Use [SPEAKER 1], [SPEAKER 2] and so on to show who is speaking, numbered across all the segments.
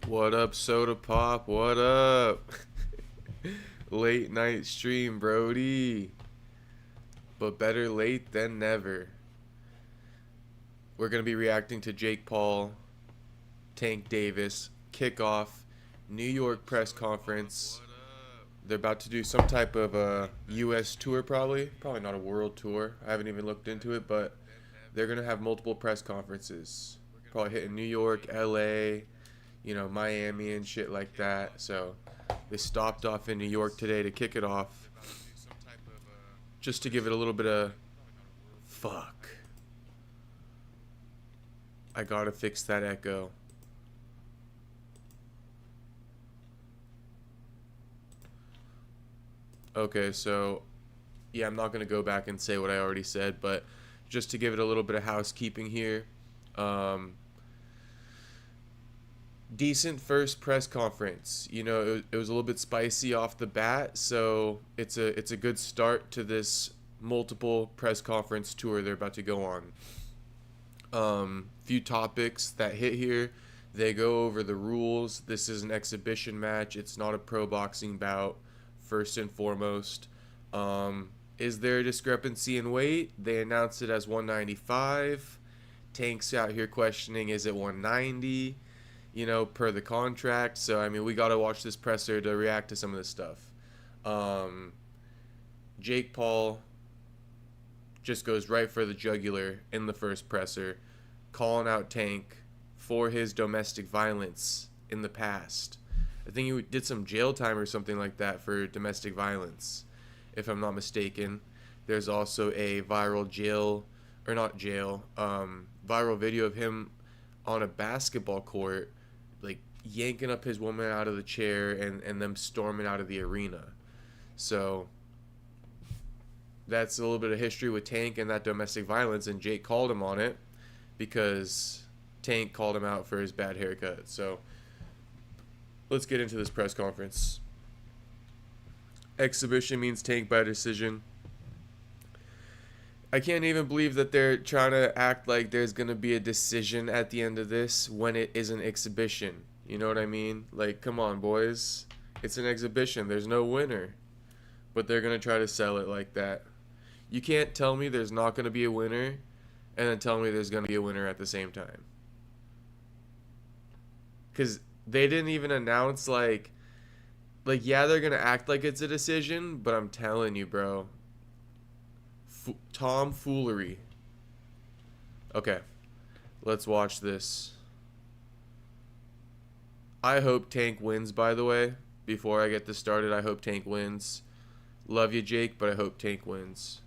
[SPEAKER 1] What up, Soda Pop? What up? Late night stream, Brody. But better late than never. We're going to be reacting to Jake Paul, Tank Davis, kickoff, New York press conference. They're about to do some type of a U.S. tour, probably. Probably not a world tour. I haven't even looked into it, but they're going to have multiple press conferences. Probably hitting New York, L.A., Miami and shit like that. So they stopped off in New York today to kick it off. Just to give it a little bit of fuck. I gotta fix that echo. Okay, so yeah, I'm not gonna go back and say what I already said, but just to give it a little bit of housekeeping here. Decent first press conference. It was a little bit spicy off the bat, so it's a good start to this multiple press conference tour they're about to go on. Few topics that hit here. They go over the rules. This is an exhibition match. It's not a pro boxing bout, first and foremost. Is there a discrepancy in weight? They announced it as 195. Tank's out here questioning, is it 190? Per the contract. So, we got to watch this presser to react to some of this stuff. Jake Paul just goes right for the jugular in the first presser, calling out Tank for his domestic violence in the past. I think he did some jail time or something like that for domestic violence, if I'm not mistaken. There's also a viral viral video of him on a basketball court, like yanking up his woman out of the chair and them storming out of the arena. So that's a little bit of history with Tank and that domestic violence, and Jake called him on it because Tank called him out for his bad haircut. So let's get into this press conference. Exhibition means Tank by decision. I can't even believe that they're trying to act like there's going to be a decision at the end of this when it is an exhibition. You know what I mean? Like, come on, boys. It's an exhibition. There's no winner. But they're going to try to sell it like that. You can't tell me there's not going to be a winner and then tell me there's going to be a winner at the same time. Because they didn't even announce, yeah, they're going to act like it's a decision, but I'm telling you, bro. Tomfoolery. Okay, let's watch this. I hope Tank wins, by the way. Before I get this started, I hope Tank wins. Love you, Jake, but I hope Tank wins.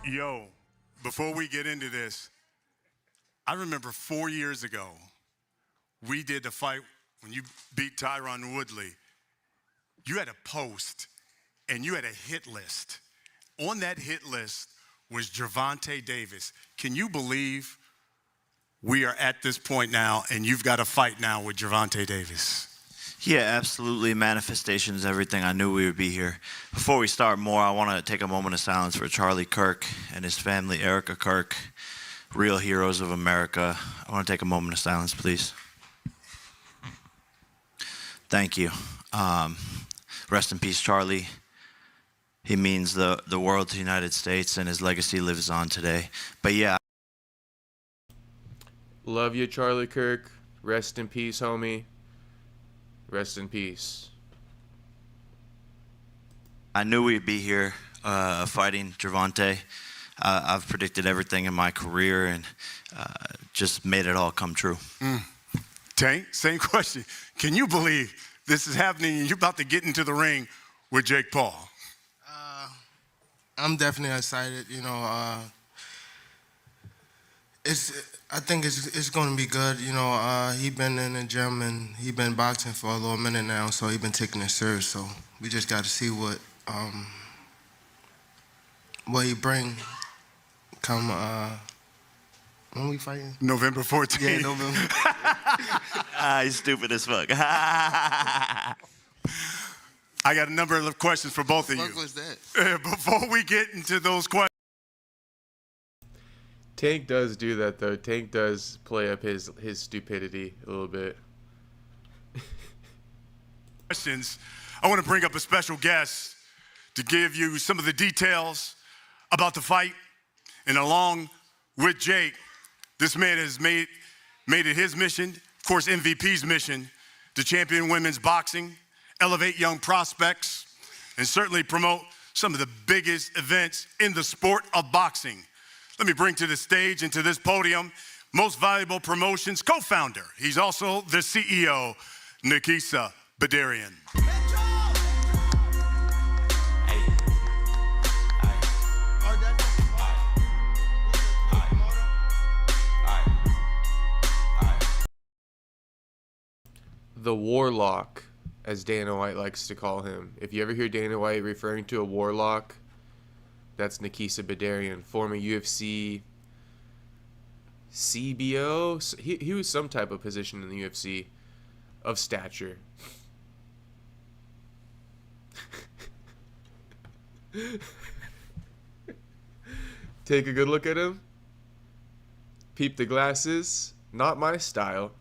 [SPEAKER 2] Yo, before we get into this, I remember 4 years ago, we did the fight when you beat Tyron Woodley. You had a post, and you had a hit list. On that hit list was Gervonta Davis. Can you believe we are at this point now, and you've got a fight now with Gervonta Davis?
[SPEAKER 3] Yeah, absolutely. Manifestation is everything. I knew we would be here. Before we start more, I want to take a moment of silence for Charlie Kirk and his family, Erica Kirk, real heroes of America. I want to take a moment of silence, please. Thank you. Rest in peace, Charlie. He means the world to the United States, and his legacy lives on today. But yeah.
[SPEAKER 1] Love you, Charlie Kirk. Rest in peace, homie. Rest in peace.
[SPEAKER 3] I knew we'd be here fighting Gervonta. I've predicted everything in my career and just made it all come true.
[SPEAKER 2] Tank, same question. Can you believe this is happening and you're about to get into the ring with Jake Paul?
[SPEAKER 4] I'm definitely excited. I think it's going to be good. He been in the gym and he been boxing for a little minute now, so he been taking it serious. So we just got to see what he bring come when we fighting.
[SPEAKER 2] November 14th.
[SPEAKER 4] Yeah, November.
[SPEAKER 3] He's stupid as fuck.
[SPEAKER 2] I got a number of questions for both of you.
[SPEAKER 4] What was that?
[SPEAKER 2] Before we get into those questions.
[SPEAKER 1] Tank does do that though. Tank does play up his stupidity a little bit.
[SPEAKER 2] Questions. I want to bring up a special guest to give you some of the details about the fight. And along with Jake, this man has made it his mission, of course MVP's mission, to champion women's boxing, elevate young prospects, and certainly promote some of the biggest events in the sport of boxing. Let me bring to the stage and to this podium Most Valuable Promotions co-founder. He's also the CEO, Nikisa Badarian.
[SPEAKER 1] The Warlock, as Dana White likes to call him. If you ever hear Dana White referring to a Warlock, that's Nikisa Badarian, former UFC CBO. He was some type of position in the UFC of stature. Take a good look at him. Peep the glasses. Not my style,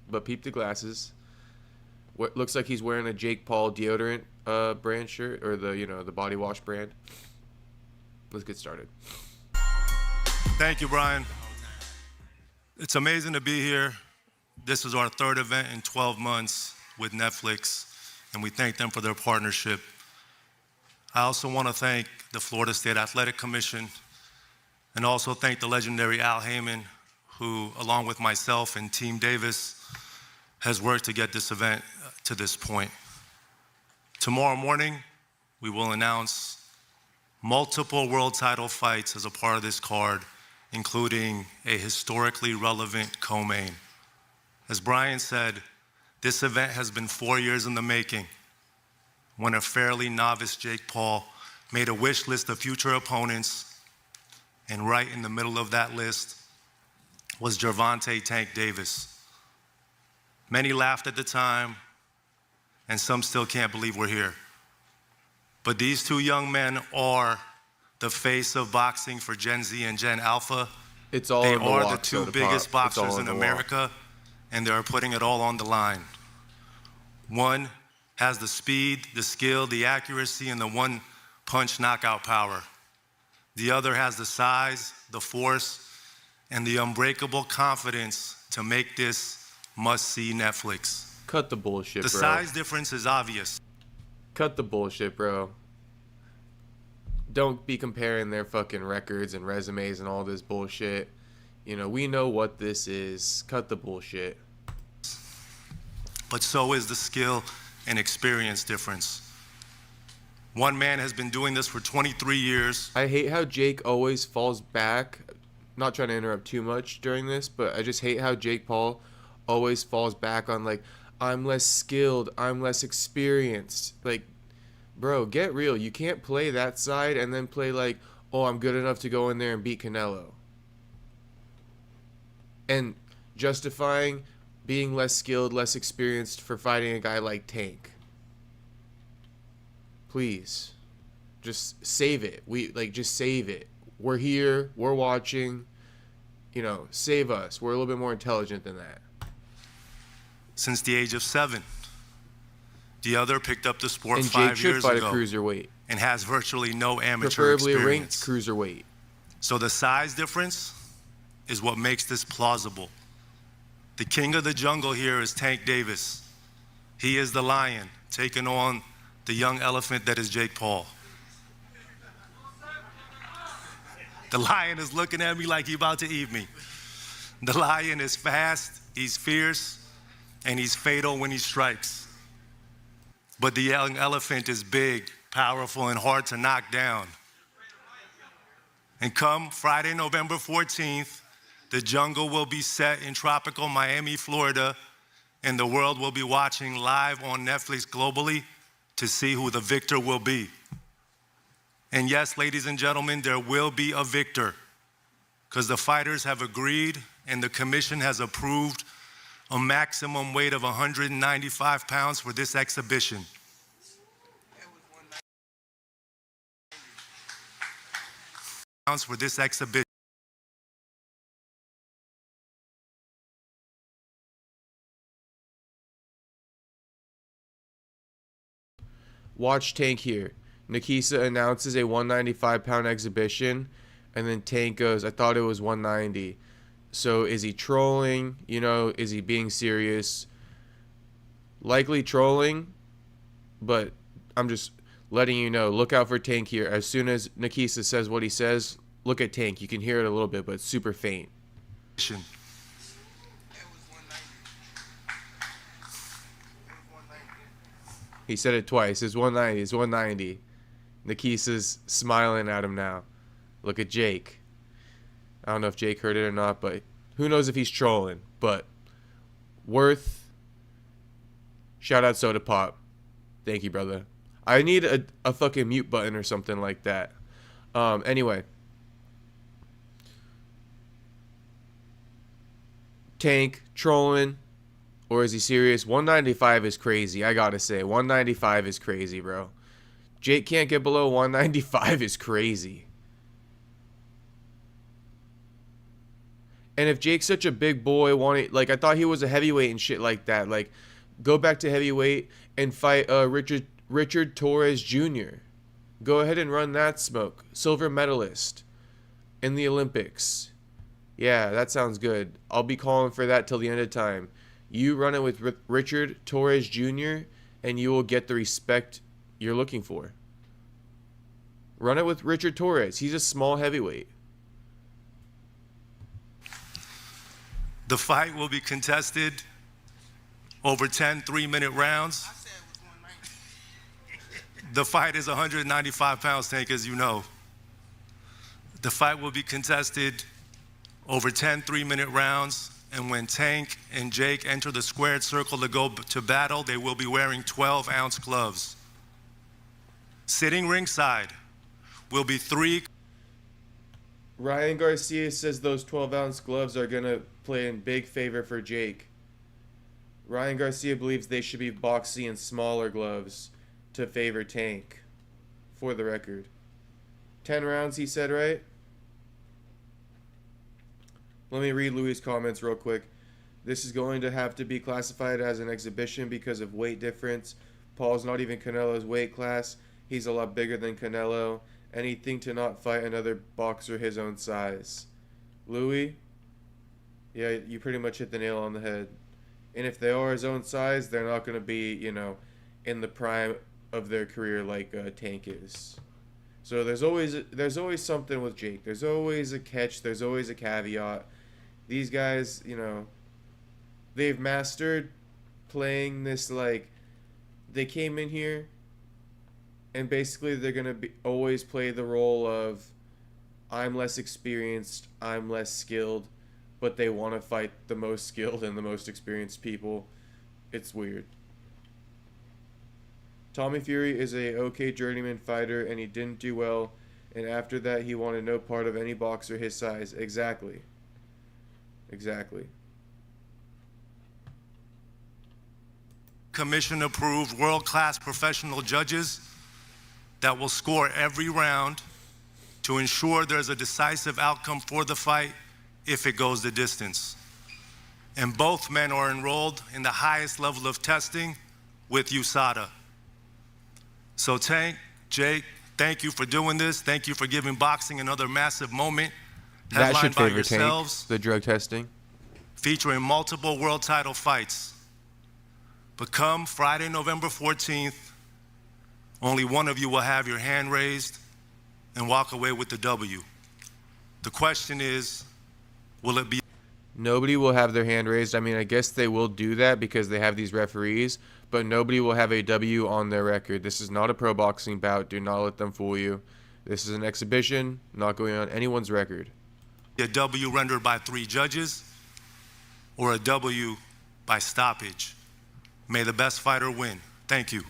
[SPEAKER 1] but peep the glasses. What looks like he's wearing a Jake Paul deodorant brand shirt, or the body wash brand. Let's get started.
[SPEAKER 5] Thank you, Brian. It's amazing to be here. This is our third event in 12 months with Netflix, and we thank them for their partnership. I also want to thank the Florida State Athletic Commission, and also thank the legendary Al Heyman, who, along with myself and Team Davis, has worked to get this event to this point. Tomorrow morning, we will announce multiple world title fights as a part of this card, including a historically relevant co-main. As Brian said, this event has been 4 years in the making, when a fairly novice Jake Paul made a wish list of future opponents, and right in the middle of that list was Gervonta Tank Davis. Many laughed at the time, and some still can't believe we're here. But these two young men are the face of boxing for Gen Z and Gen Alpha.
[SPEAKER 1] It's all
[SPEAKER 5] They
[SPEAKER 1] in the
[SPEAKER 5] are the
[SPEAKER 1] walk,
[SPEAKER 5] two
[SPEAKER 1] soda
[SPEAKER 5] biggest
[SPEAKER 1] pop. It's all
[SPEAKER 5] boxers
[SPEAKER 1] in
[SPEAKER 5] in
[SPEAKER 1] the walk.
[SPEAKER 5] America, and they are putting it all on the line. One has the speed, the skill, the accuracy, and the one-punch knockout power. The other has the size, the force, and the unbreakable confidence to make this must-see Netflix.
[SPEAKER 1] Cut the bullshit,
[SPEAKER 5] The
[SPEAKER 1] bro.
[SPEAKER 5] size difference is obvious.
[SPEAKER 1] Cut the bullshit, bro. Don't be comparing their fucking records and resumes and all this bullshit. We know what this is. Cut the bullshit.
[SPEAKER 5] But so is the skill and experience difference. One man has been doing this for 23 years.
[SPEAKER 1] I hate how Jake always falls back. Not trying to interrupt too much during this, but I just hate how Jake Paul always falls back on, like, I'm less skilled, I'm less experienced. Like, bro, get real. You can't play that side and then play like, oh, I'm good enough to go in there and beat Canelo. And justifying being less skilled, less experienced for fighting a guy like Tank. Please. Just save it. Just save it. We're here, we're watching. Save us. We're a little bit more intelligent than that.
[SPEAKER 5] Since the age of 7. The other picked up the sport
[SPEAKER 1] And Jake
[SPEAKER 5] 5
[SPEAKER 1] should
[SPEAKER 5] years
[SPEAKER 1] fight
[SPEAKER 5] ago
[SPEAKER 1] a cruiserweight.
[SPEAKER 5] and has virtually no amateur
[SPEAKER 1] Preferably a ranked
[SPEAKER 5] experience.
[SPEAKER 1] cruiserweight.
[SPEAKER 5] So the size difference is what makes this plausible. The king of the jungle here is Tank Davis. He is the lion, taking on the young elephant that is Jake Paul. The lion is looking at me like he's about to eat me. The lion is fast, he's fierce, and he's fatal when he strikes. But the young elephant is big, powerful, and hard to knock down. And come Friday, November 14th, the jungle will be set in tropical Miami, Florida, and the world will be watching live on Netflix globally to see who the victor will be. And yes, ladies and gentlemen, there will be a victor, because the fighters have agreed and the commission has approved a maximum weight of 195 pounds for this exhibition. For this exhibition.
[SPEAKER 1] Watch Tank here. Nikisa announces a 195-pound exhibition, and then Tank goes, I thought it was 190. So is he trolling? You know, is he being serious? Likely trolling, but I'm just letting you know. Look out for Tank here. As soon as Nikisa says what he says, look at Tank. You can hear it a little bit, but it's super faint. He said it twice. It's 190. It's 190. Nikisa's smiling at him now. Look at Jake. I don't know if Jake heard it or not, but who knows if he's trolling. But Worth, shout out Soda Pop. Thank you, brother. I need a fucking mute button or something like that. Anyway. Tank, trolling, or is he serious? 195 is crazy, I gotta say. 195 is crazy, bro. Jake can't get below 195 is crazy. And if Jake's such a big boy, like, I thought he was a heavyweight and shit like that. Like, go back to heavyweight and fight Richard Torres Jr. Go ahead and run that smoke. Silver medalist in the Olympics. Yeah, that sounds good. I'll be calling for that till the end of time. You run it with Richard Torres Jr. and you will get the respect you're looking for. Run it with Richard Torres. He's a small heavyweight.
[SPEAKER 5] The fight will be contested over 10 3-minute rounds. The fight is 195 pounds, Tank, as you know. The fight will be contested over 10 3-minute rounds, and when Tank and Jake enter the squared circle to go to battle, they will be wearing 12-ounce gloves. Sitting ringside will be 3.
[SPEAKER 1] Ryan Garcia says those 12-ounce gloves are going to play in big favor for Jake. Ryan Garcia believes they should be boxy and smaller gloves to favor Tank, for the record. 10 rounds, he said, right? Let me read Louis' comments real quick. This is going to have to be classified as an exhibition because of weight difference. Paul's not even Canelo's weight class. He's a lot bigger than Canelo. Anything to not fight another boxer his own size. Louis? Yeah, you pretty much hit the nail on the head. And if they are his own size, they're not going to be, you know, in the prime of their career like Tank is. So there's always something with Jake. There's always a catch. There's always a caveat. These guys, you know, they've mastered playing this, like, they came in here and basically they're going to always play the role of I'm less experienced, I'm less skilled, but they want to fight the most skilled and the most experienced people. It's weird. Tommy Fury is a okay journeyman fighter and he didn't do well, and after that he wanted no part of any boxer his size. Exactly.
[SPEAKER 5] Commission-approved, world-class professional judges that will score every round to ensure there's a decisive outcome for the fight if it goes the distance. And both men are enrolled in the highest level of testing with USADA. So Tank, Jake, thank you for doing this. Thank you for giving boxing another massive moment.
[SPEAKER 1] That should
[SPEAKER 5] Headlined by
[SPEAKER 1] favor
[SPEAKER 5] yourselves,
[SPEAKER 1] Tank, the drug testing.
[SPEAKER 5] featuring multiple world title fights. But come Friday, November 14th, only one of you will have your hand raised and walk away with the W. The question is, will it be?
[SPEAKER 1] Nobody will have their hand raised. I mean, I guess they will do that because they have these referees, but nobody will have a W on their record. This is not a pro boxing bout. Do not let them fool you. This is an exhibition, not going on anyone's record.
[SPEAKER 5] A W rendered by 3 judges or a W by stoppage. May the best fighter win. Thank you.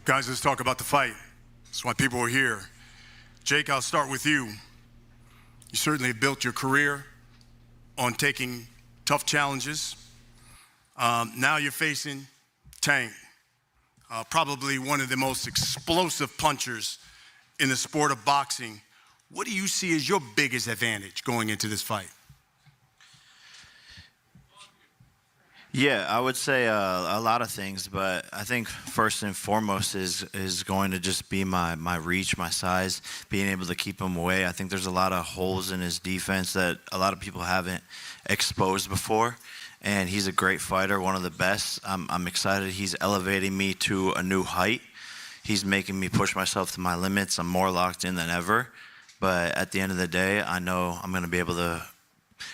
[SPEAKER 2] Guys, let's talk about the fight. That's why people are here. Jake, I'll start with you. You certainly have built your career on taking tough challenges. Now you're facing Tank, probably one of the most explosive punchers in the sport of boxing. What do you see as your biggest advantage going into this fight?
[SPEAKER 3] Yeah, I would say a lot of things, but I think first and foremost is going to just be my reach, my size, being able to keep him away. I think there's a lot of holes in his defense that a lot of people haven't exposed before, and he's a great fighter, one of the best. I'm excited. He's elevating me to a new height. He's making me push myself to my limits. I'm more locked in than ever, but at the end of the day, I know I'm going to be able to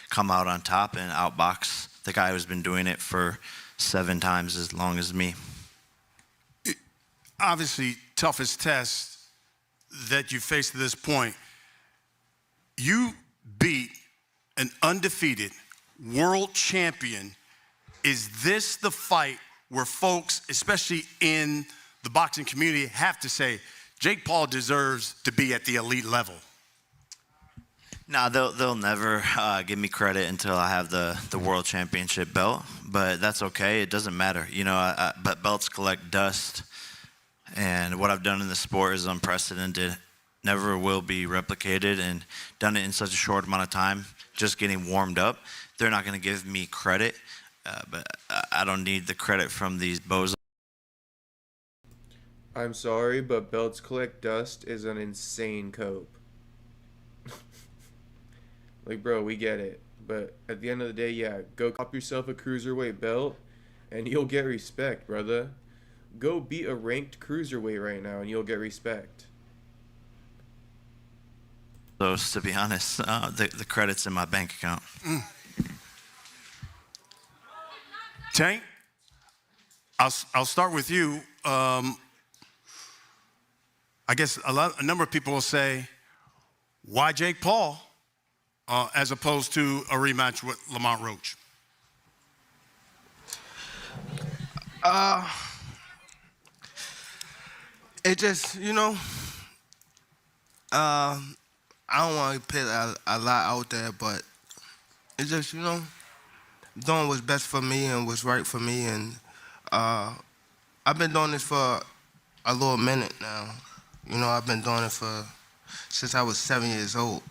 [SPEAKER 3] come out on top and outbox the guy who's been doing it for 7 times as long as me.
[SPEAKER 2] Obviously, toughest test that you faced to this point. You beat an undefeated world champion. Is this the fight where folks, especially in the boxing community, have to say, Jake Paul deserves to be at the elite level?
[SPEAKER 3] No, they'll never give me credit until I have the world championship belt, but that's okay. It doesn't matter. You know, but belts collect dust, and what I've done in the sport is unprecedented. Never will be replicated, and done it in such a short amount of time, just getting warmed up. They're not going to give me credit, but I don't need the credit from these bozos.
[SPEAKER 1] I'm sorry, but belts collect dust is an insane cope. Like, bro, we get it. But at the end of the day, yeah, go cop yourself a cruiserweight belt, and you'll get respect, brother. Go beat a ranked cruiserweight right now, and you'll get respect.
[SPEAKER 3] To be honest, the credit's in my bank account.
[SPEAKER 2] Tank, I'll start with you. I guess a number of people will say, why Jake Paul? As opposed to a rematch with Lamont Roach?
[SPEAKER 4] It just, you know, I don't want to put a lot out there, but it just, you know, doing what's best for me and what's right for me. And I've been doing this for a little minute now. You know, I've been doing it since I was 7 years old.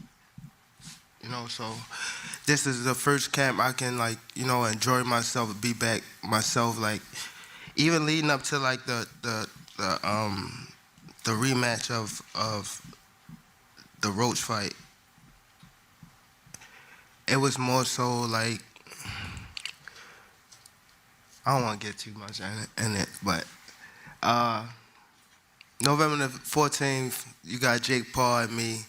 [SPEAKER 4] You know, so this is the first camp I can, like, you know, enjoy myself, be back myself. Like, even leading up to like the rematch of the Roach fight, it was more so like, I don't want to get too much in it, but November the 14th, you got Jake Paul and me.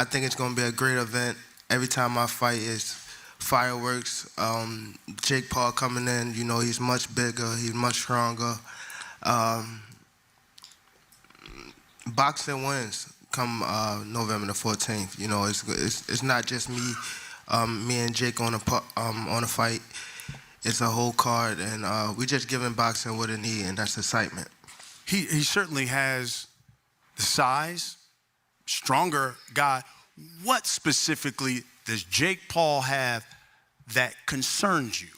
[SPEAKER 4] I think it's going to be a great event. Every time I fight is fireworks. Jake Paul coming in, you know, he's much bigger, he's much stronger. Boxing wins come November the 14th. You know, it's not just me and Jake on a fight. It's a whole card, and we just giving boxing what it needs, and that's excitement.
[SPEAKER 2] He certainly has the size, stronger guy. What specifically does Jake Paul have that concerns you?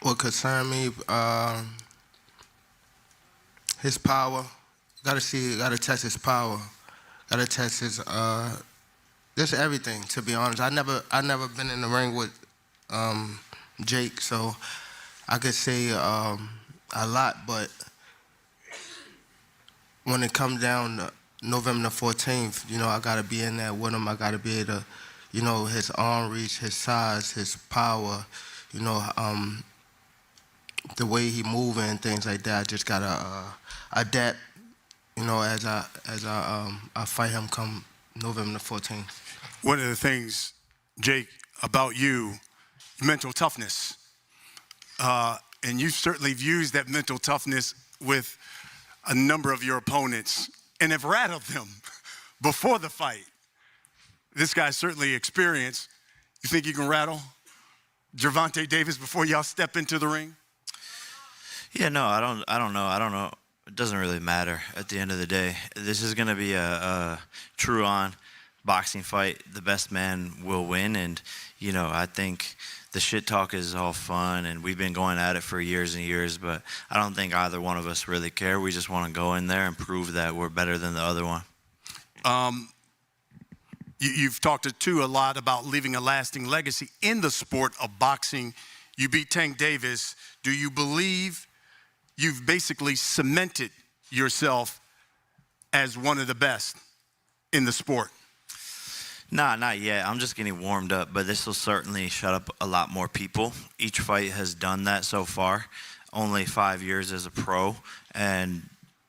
[SPEAKER 4] What concerns me, his power. Gotta test his power. Gotta test his just everything. To be honest, I never been in the ring with Jake, so I could say a lot, but when it comes down to November the 14th, you know, I got to be in there with him. I got to be able to, you know, his arm reach, his size, his power, you know, the way he moving and things like that. I just got to adapt, you know, as I fight him come November the 14th.
[SPEAKER 2] One of the things, Jake, about you, mental toughness. And you've certainly used that mental toughness with a number of your opponents and have rattled them before the fight. This guy's certainly experienced. You think you can rattle Gervonta Davis before y'all step into the ring?
[SPEAKER 3] Yeah, no, I don't know. It doesn't really matter at the end of the day. This is going to be a true on boxing fight, the best man will win. And, you know, I think the shit talk is all fun, and we've been going at it for years and years, but I don't think either one of us really care. We just want to go in there and prove that we're better than the other one.
[SPEAKER 2] You've talked too a lot about leaving a lasting legacy in the sport of boxing. You beat Tank Davis. Do you believe you've basically cemented yourself as one of the best in the sport?
[SPEAKER 3] Nah, not yet. I'm just getting warmed up, but this will certainly shut up a lot more people. Each fight has done that so far. Only 5 years as a pro, and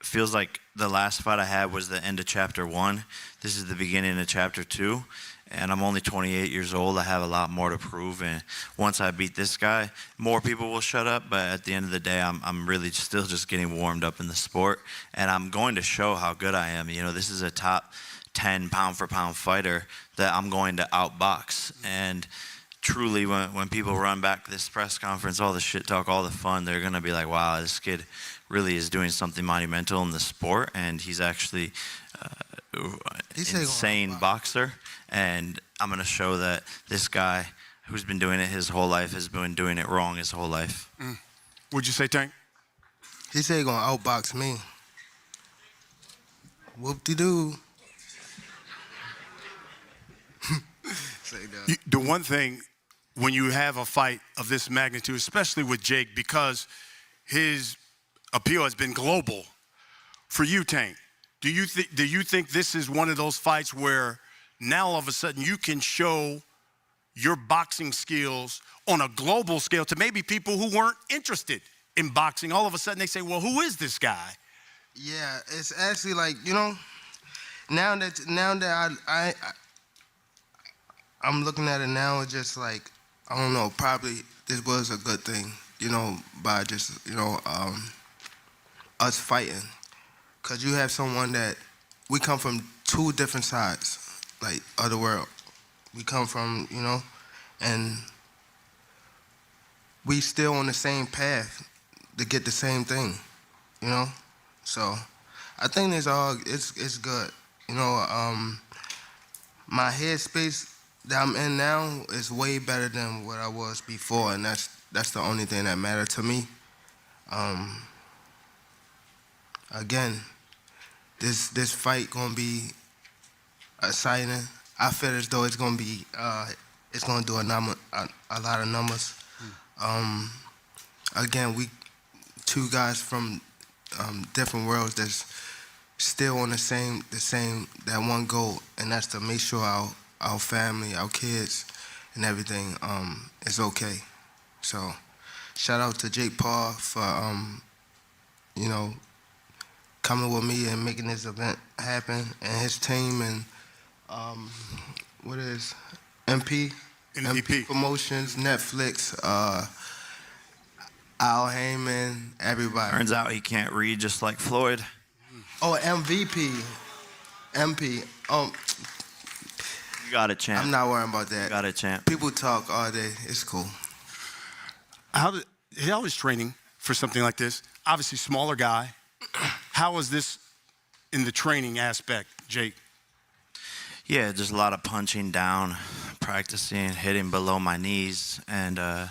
[SPEAKER 3] feels like the last fight I had was the end of chapter 1. This is the beginning of chapter 2, and I'm only 28 years old. I have a lot more to prove, and once I beat this guy, more people will shut up, but at the end of the day, I'm really still just getting warmed up in the sport, and I'm going to show how good I am. You know, this is a top 10 pound-for-pound fighter that I'm going to outbox, and truly when people run back this press conference, all the shit talk, all the fun, they're going to be like, wow, this kid really is doing something monumental in the sport, and he's actually insane boxer, and I'm going to show that this guy who's been doing it his whole life has been doing it wrong his whole life.
[SPEAKER 2] What'd you say, Tank?
[SPEAKER 4] He said he gonna outbox me. Whoop-de-doo.
[SPEAKER 2] The one thing, when you have a fight of this magnitude, especially with Jake, because his appeal has been global, for you, Tank, do you think this is one of those fights where now all of a sudden you can show your boxing skills on a global scale to maybe people who weren't interested in boxing? All of a sudden they say, well, who is this guy?
[SPEAKER 4] Yeah, it's actually like, you know, now that I'm looking at it now, it's just like, I don't know, probably this was a good thing, you know, by just, you know, us fighting. Because you have someone that, we come from 2 different sides, like, of the world. We come from, you know, and we still on the same path to get the same thing, you know? So I think it's good. You know, my headspace that I'm in now is way better than what I was before, and that's the only thing that mattered to me. Again, this fight gonna be exciting. I feel as though it's gonna be it's gonna do a lot of numbers. Again, we 2 guys from different worlds that's still on the same that one goal, and that's to make sure our family, our kids, and everything is okay. So, shout out to Jake Paul for you know, coming with me and making this event happen, and his team, and what is MVP Promotions, Netflix, Al Heyman, everybody.
[SPEAKER 3] Turns out he can't read just like Floyd.
[SPEAKER 4] Oh, MVP. MP.
[SPEAKER 3] You got it, champ.
[SPEAKER 4] I'm not worrying about that.
[SPEAKER 3] You got it, champ.
[SPEAKER 4] People talk all day. It's cool.
[SPEAKER 2] How is training for something like this? Obviously, smaller guy. How was this in the training aspect, Jake?
[SPEAKER 3] Yeah, just a lot of punching down, practicing, hitting below my knees, and a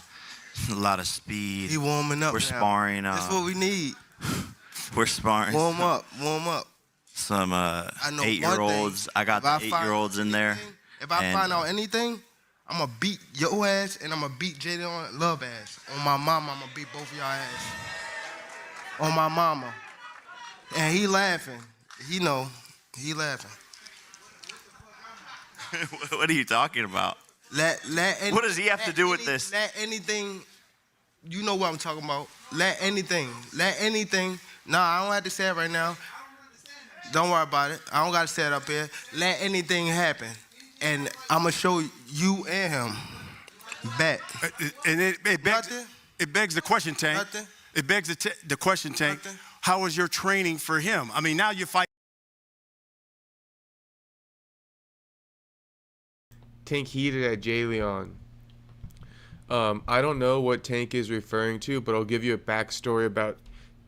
[SPEAKER 3] lot of speed.
[SPEAKER 4] He warming up.
[SPEAKER 3] We're
[SPEAKER 4] now.
[SPEAKER 3] sparring.
[SPEAKER 4] That's what we need.
[SPEAKER 3] We're sparring.
[SPEAKER 4] Warm up.
[SPEAKER 3] Some 8-year-olds. I got the 8-year-olds in there.
[SPEAKER 4] If I find out anything, I'm going to beat your ass, and I'm going to beat Jaden Love ass. On my mama, I'm going to beat both of y'all ass. On my mama. And he laughing. He know. He laughing.
[SPEAKER 3] What are you talking about? What does he have to do with this?
[SPEAKER 4] Let anything, you know what I'm talking about. Let anything. No, I don't have to say it right now. Don't worry about it. I don't got to say it up here. Let anything happen. And I'm going to show you and him. Bet.
[SPEAKER 2] And it begs the question, Tank.
[SPEAKER 4] Nothing.
[SPEAKER 2] It begs the question, Tank.
[SPEAKER 4] Nothing.
[SPEAKER 2] How was your training for him? I mean, now you fight.
[SPEAKER 1] Tank heated at Jayleon. I don't know what Tank is referring to, but I'll give you a backstory about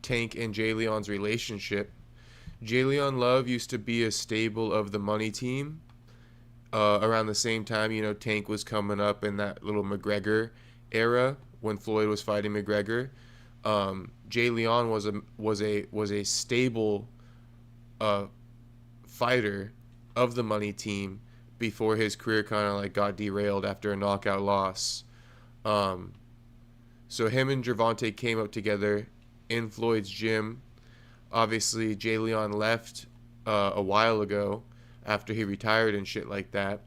[SPEAKER 1] Tank and Jayleon's relationship. Jayleon Love used to be a stable of the Money Team, around the same time, Tank was coming up in that little McGregor era when Floyd was fighting McGregor. Jay Leon was a stable uh, fighter of the Money Team before his career kind of like got derailed after a knockout loss. Um, so him and Gervonta came up together in Floyd's gym. Obviously, Jay Leon left a while ago after he retired and shit like that.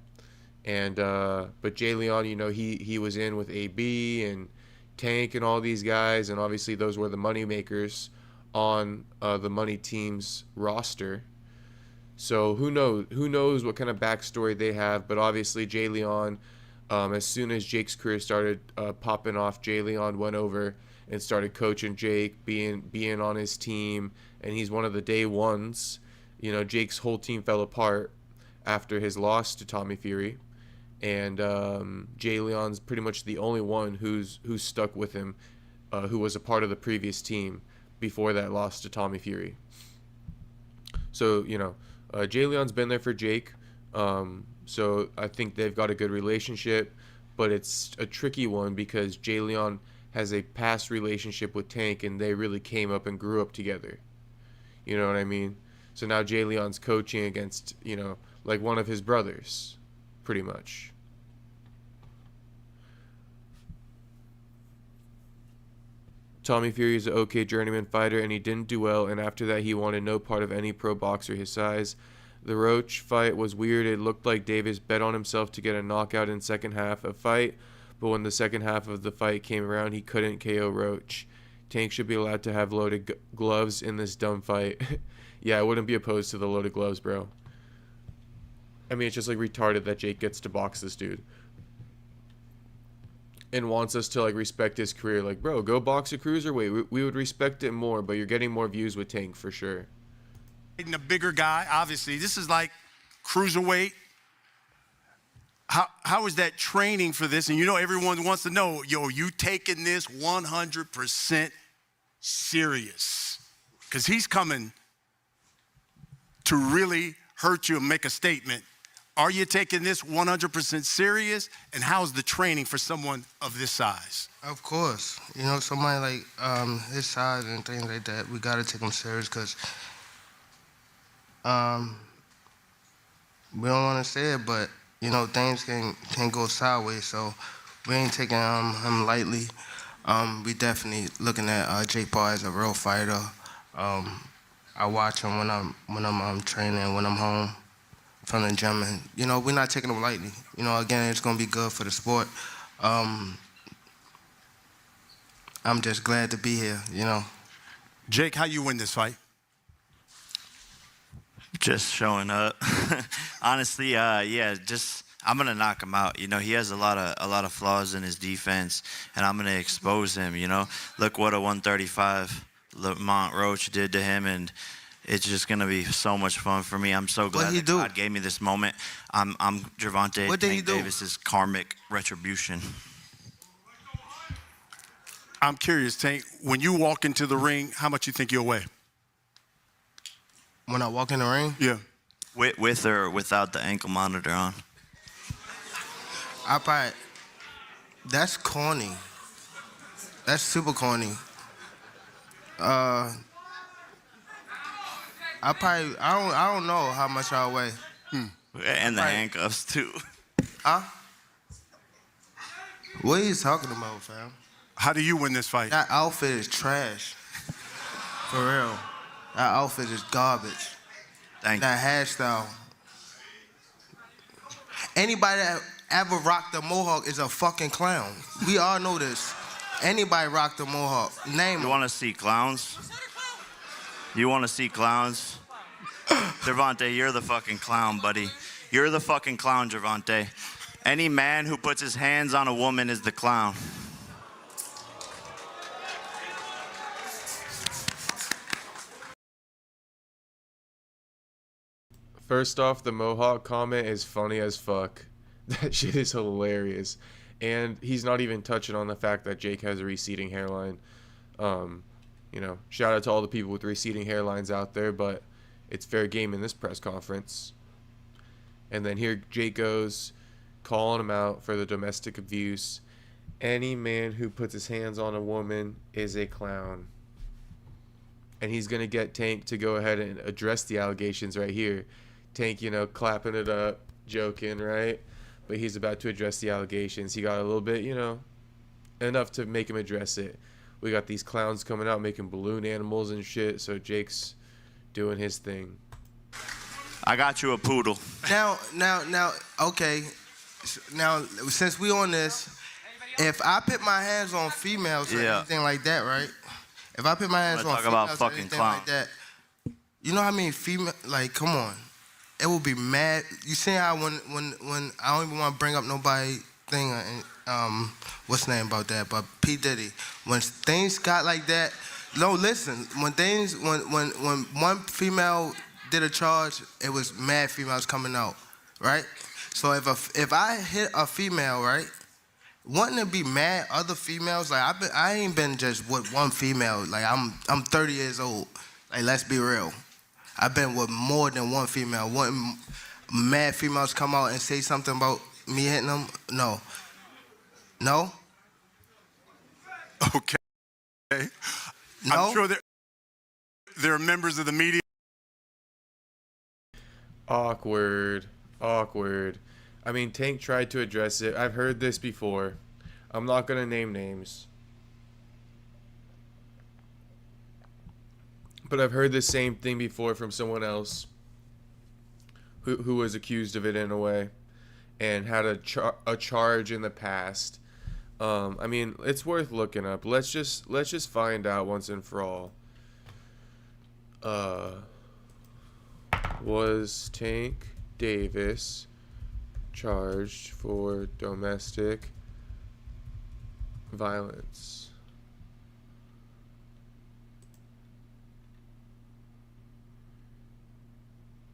[SPEAKER 1] And but Jay Leon, he was in with AB and Tank and all these guys, and obviously those were the money makers on the Money Team's roster. So who knows what kind of backstory they have, but obviously Jay Leon, as soon as Jake's career started popping off, Jay Leon went over and started coaching Jake, being on his team, and he's one of the day ones. Jake's whole team fell apart after his loss to Tommy Fury, and Jay Leon's pretty much the only one who's stuck with him, who was a part of the previous team before that loss to Tommy Fury. So Jay Leon's been there for Jake, so I think they've got a good relationship, but it's a tricky one because Jay Leon has a past relationship with Tank, and they really came up and grew up together. You know what I mean? So now Jay Leon's coaching against, like one of his brothers, pretty much. Tommy Fury is an okay journeyman fighter, and he didn't do well, and after that he wanted no part of any pro boxer his size. The Roach fight was weird. It looked like Davis bet on himself to get a knockout in second half of fight, but when the second half of the fight came around, he couldn't KO Roach. Tank should be allowed to have loaded gloves in this dumb fight. Yeah, I wouldn't be opposed to the loaded gloves, bro. I mean, it's just like retarded that Jake gets to box this dude and wants us to like respect his career. Like, bro, go box a cruiserweight. We would respect it more, but you're getting more views with Tank for sure.
[SPEAKER 2] A bigger guy, obviously. This is like cruiserweight. How is that training for this? And everyone wants to know, you taking this 100% serious? Because he's coming to really hurt you and make a statement. Are you taking this 100% serious? And how's the training for someone of this size?
[SPEAKER 4] Of course. Somebody like his size and things like that, we got to take him serious because we don't want to say it, but, things can go sideways. So we ain't taking him lightly. We definitely looking at Jake Paul as a real fighter. I watch him when I'm training, when I'm home from the gym, and we're not taking him lightly. Again, it's gonna be good for the sport. I'm just glad to be here.
[SPEAKER 2] Jake, how you win this fight?
[SPEAKER 3] Just showing up. Honestly, I'm gonna knock him out. He has a lot of flaws in his defense, and I'm gonna expose him. Look what a 135 Lamont Roach did to him, and it's just gonna be so much fun for me. I'm so glad that God gave me this moment. I'm Gervonta Tank Davis's karmic retribution.
[SPEAKER 2] I'm curious, Tank. When you walk into the ring, how much you think you'll weigh?
[SPEAKER 4] When I walk in the ring?
[SPEAKER 2] Yeah.
[SPEAKER 3] With or without the ankle monitor on?
[SPEAKER 4] That's corny. That's super corny. I don't know how much I weigh.
[SPEAKER 3] And the handcuffs too.
[SPEAKER 4] Huh? What are you talking about, fam?
[SPEAKER 2] How do you win this fight?
[SPEAKER 4] That outfit is trash. For real. That outfit is garbage.
[SPEAKER 3] Thank
[SPEAKER 4] that hairstyle. Anybody that ever rocked a mohawk is a fucking clown. We all know this. Anybody rocked a mohawk. Name
[SPEAKER 3] You want to see clowns? You want to see clowns? Gervonta, you're the fucking clown, buddy. You're the fucking clown, Gervonta. Any man who puts his hands on a woman is the clown.
[SPEAKER 1] First off, the Mohawk comment is funny as fuck. That shit is hilarious. And he's not even touching on the fact that Jake has a receding hairline. Shout out to all the people with receding hairlines out there, but it's fair game in this press conference. And then here Jake goes, calling him out for the domestic abuse. Any man who puts his hands on a woman is a clown. And he's going to get Tank to go ahead and address the allegations right here. Tank, clapping it up, joking, right? But he's about to address the allegations. He got a little bit, enough to make him address it. We got these clowns coming out making balloon animals and shit, so Jake's doing his thing.
[SPEAKER 3] I got you a poodle.
[SPEAKER 4] Now, okay. Now, since we on this, if I put my hands on females or anything like that, right? If I put my hands on
[SPEAKER 3] talk about
[SPEAKER 4] females or
[SPEAKER 3] fucking
[SPEAKER 4] anything
[SPEAKER 3] clown.
[SPEAKER 4] like that, you know how many female? Like, come on, it will be mad. You see how when I don't even want to bring up nobody thing, what's the name about that? But P Diddy, when things got like that, no, listen. When one female did a charge, it was mad females coming out, right? So if I hit a female, right? Wouldn't it be mad other females? Like I ain't been just with one female. Like I'm 30 years old. Like let's be real. I've been with more than one female. Wouldn't mad females come out and say something about me hitting them? No. No?
[SPEAKER 2] Okay.
[SPEAKER 4] No?
[SPEAKER 2] I'm sure there are members of the media.
[SPEAKER 1] Awkward. I mean, Tank tried to address it. I've heard this before. I'm not going to name names. But I've heard the same thing before from someone else who was accused of it in a way and had a charge in the past. I mean, it's worth looking up. Let's just find out once and for all. Was Tank Davis charged for domestic violence?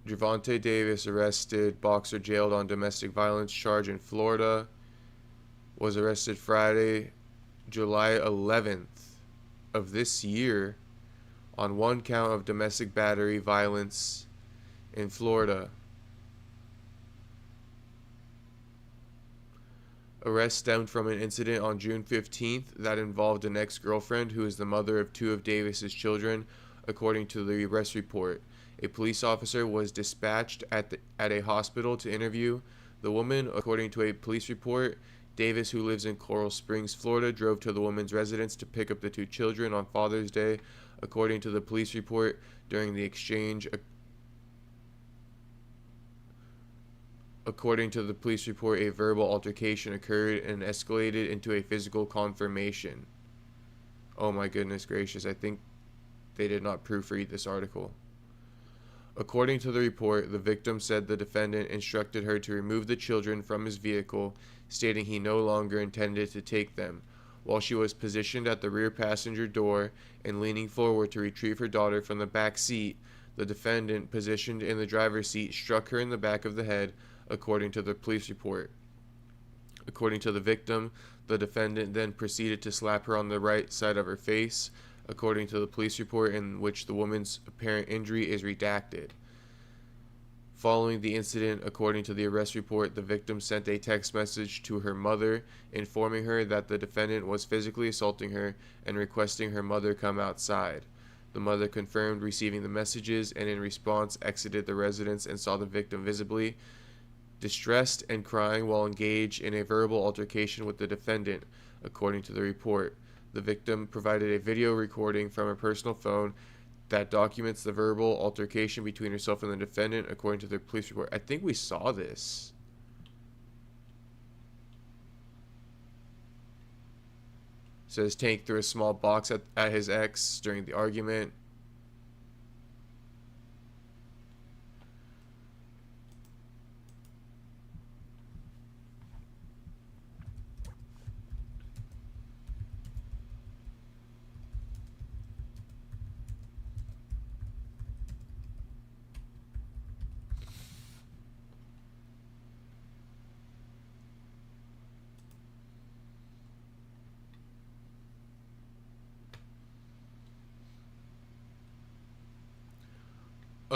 [SPEAKER 1] Gervonta Davis arrested, boxer jailed on domestic violence charge in Florida. Was arrested Friday, July 11th of this year on one count of domestic battery violence in Florida. Arrest stemmed from an incident on June 15th that involved an ex-girlfriend who is the mother of two of Davis's children, according to the arrest report. A police officer was dispatched at a hospital to interview the woman. According to a police report, Davis, who lives in Coral Springs, Florida, drove to the woman's residence to pick up the two children on Father's Day. According to the police report, during the exchange, a verbal altercation occurred and escalated into a physical confrontation. Oh my goodness gracious, I think they did not proofread this article. According to the report, the victim said the defendant instructed her to remove the children from his vehicle, stating he no longer intended to take them. While she was positioned at the rear passenger door and leaning forward to retrieve her daughter from the back seat, the defendant, positioned in the driver's seat, struck her in the back of the head, according to the police report. According to the victim, the defendant then proceeded to slap her on the right side of her face, according to the police report, in which the woman's apparent injury is redacted. Following the incident, according to the arrest report, the victim sent a text message to her mother informing her that the defendant was physically assaulting her and requesting her mother come outside. The mother confirmed receiving the messages and in response exited the residence and saw the victim visibly distressed and crying while engaged in a verbal altercation with the defendant, according to the report. The victim provided a video recording from her personal phone that documents the verbal altercation between herself and the defendant, according to the police report. I think we saw this. It says Tank threw a small box at his ex during the argument.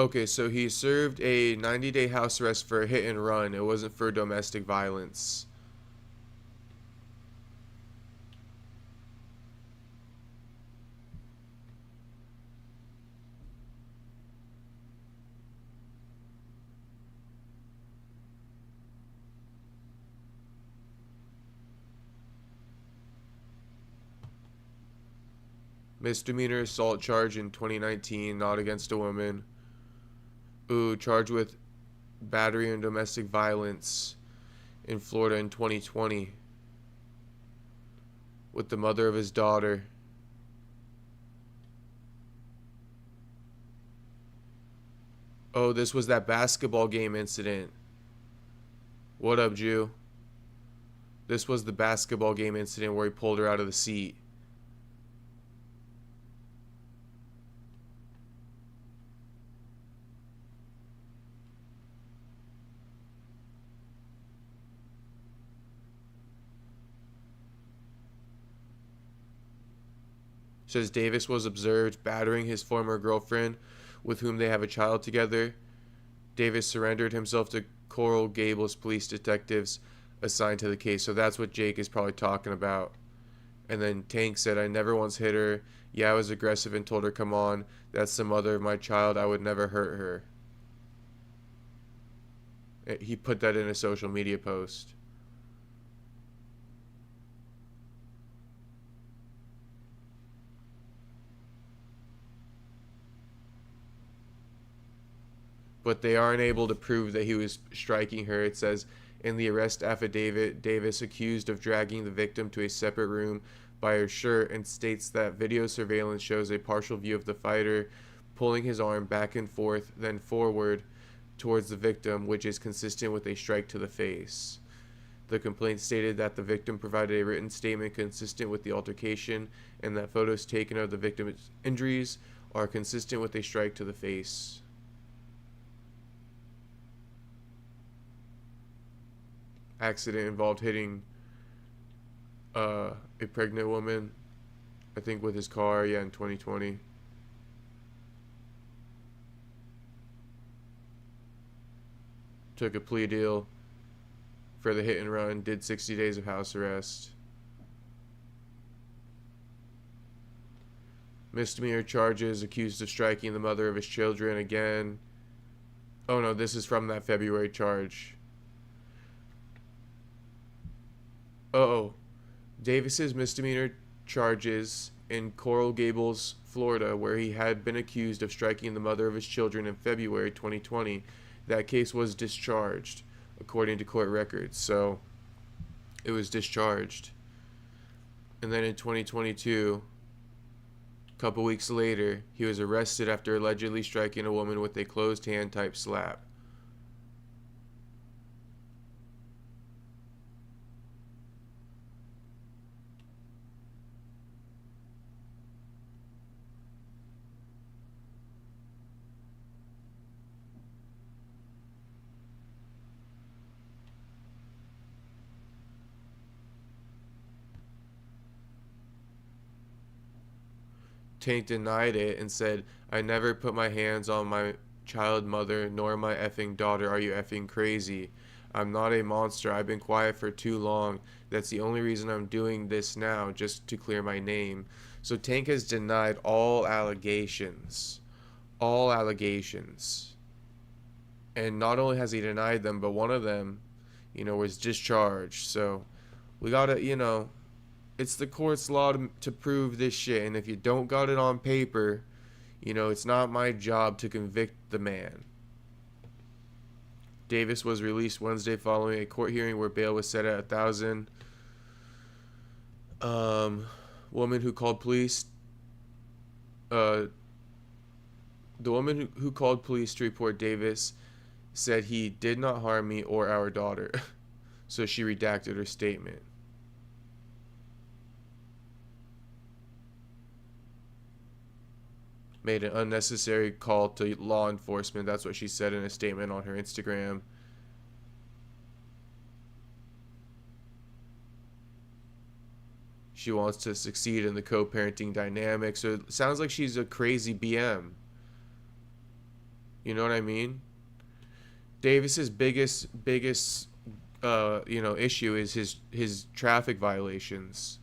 [SPEAKER 1] Okay, so he served a 90-day house arrest for a hit and run. It wasn't for domestic violence. Misdemeanor assault charge in 2019, not against a woman. Ooh, charged with battery and domestic violence in Florida in 2020 with the mother of his daughter. Oh, this was that basketball game incident. What up, Jew? This was the basketball game incident where he pulled her out of the seat. Says Davis was observed battering his former girlfriend, with whom they have a child together. Davis surrendered himself to Coral Gables police detectives assigned to the case. So that's what Jake is probably talking about. And then Tank said, I never once hit her. Yeah, I was aggressive and told her, come on, that's the mother of my child. I would never hurt her. He put that in a social media post. But they aren't able to prove that he was striking her. It says in the arrest affidavit, Davis accused of dragging the victim to a separate room by her shirt, and states that video surveillance shows a partial view of the fighter pulling his arm back and forth, then forward towards the victim, which is consistent with a strike to the face. The complaint stated that the victim provided a written statement consistent with the altercation, and that photos taken of the victim's injuries are consistent with a strike to the face. Accident involved hitting a pregnant woman, I think, with his car, in 2020. Took a plea deal for the hit and run, did 60 days of house arrest. Misdemeanor charges, accused of striking the mother of his children again. Oh no, this is from that February charge. Davis's misdemeanor charges in Coral Gables, Florida, where he had been accused of striking the mother of his children in February 2020. That case was discharged, according to court records. So, it was discharged. And then in 2022, a couple weeks later, he was arrested after allegedly striking a woman with a closed hand type slap. Tank denied it and said, I never put my hands on my child mother nor my effing daughter. Are you effing crazy? I'm not a monster. I've been quiet for too long. That's the only reason I'm doing this now, just to clear my name. So Tank has denied all allegations. All allegations. And not only has he denied them, but one of them, was discharged. So we gotta, it's the court's law to prove this shit, and if you don't got it on paper, it's not my job to convict the man. Davis was released Wednesday following a court hearing where bail was set at $1,000. Woman who called police. The woman who called police to report Davis said he did not harm me or our daughter, so she redacted her statement. Made an unnecessary call to law enforcement. That's what she said in a statement on her Instagram. She wants to succeed in the co-parenting dynamic. So it sounds like she's a crazy BM. You know what I mean? Davis's biggest issue is his traffic violations.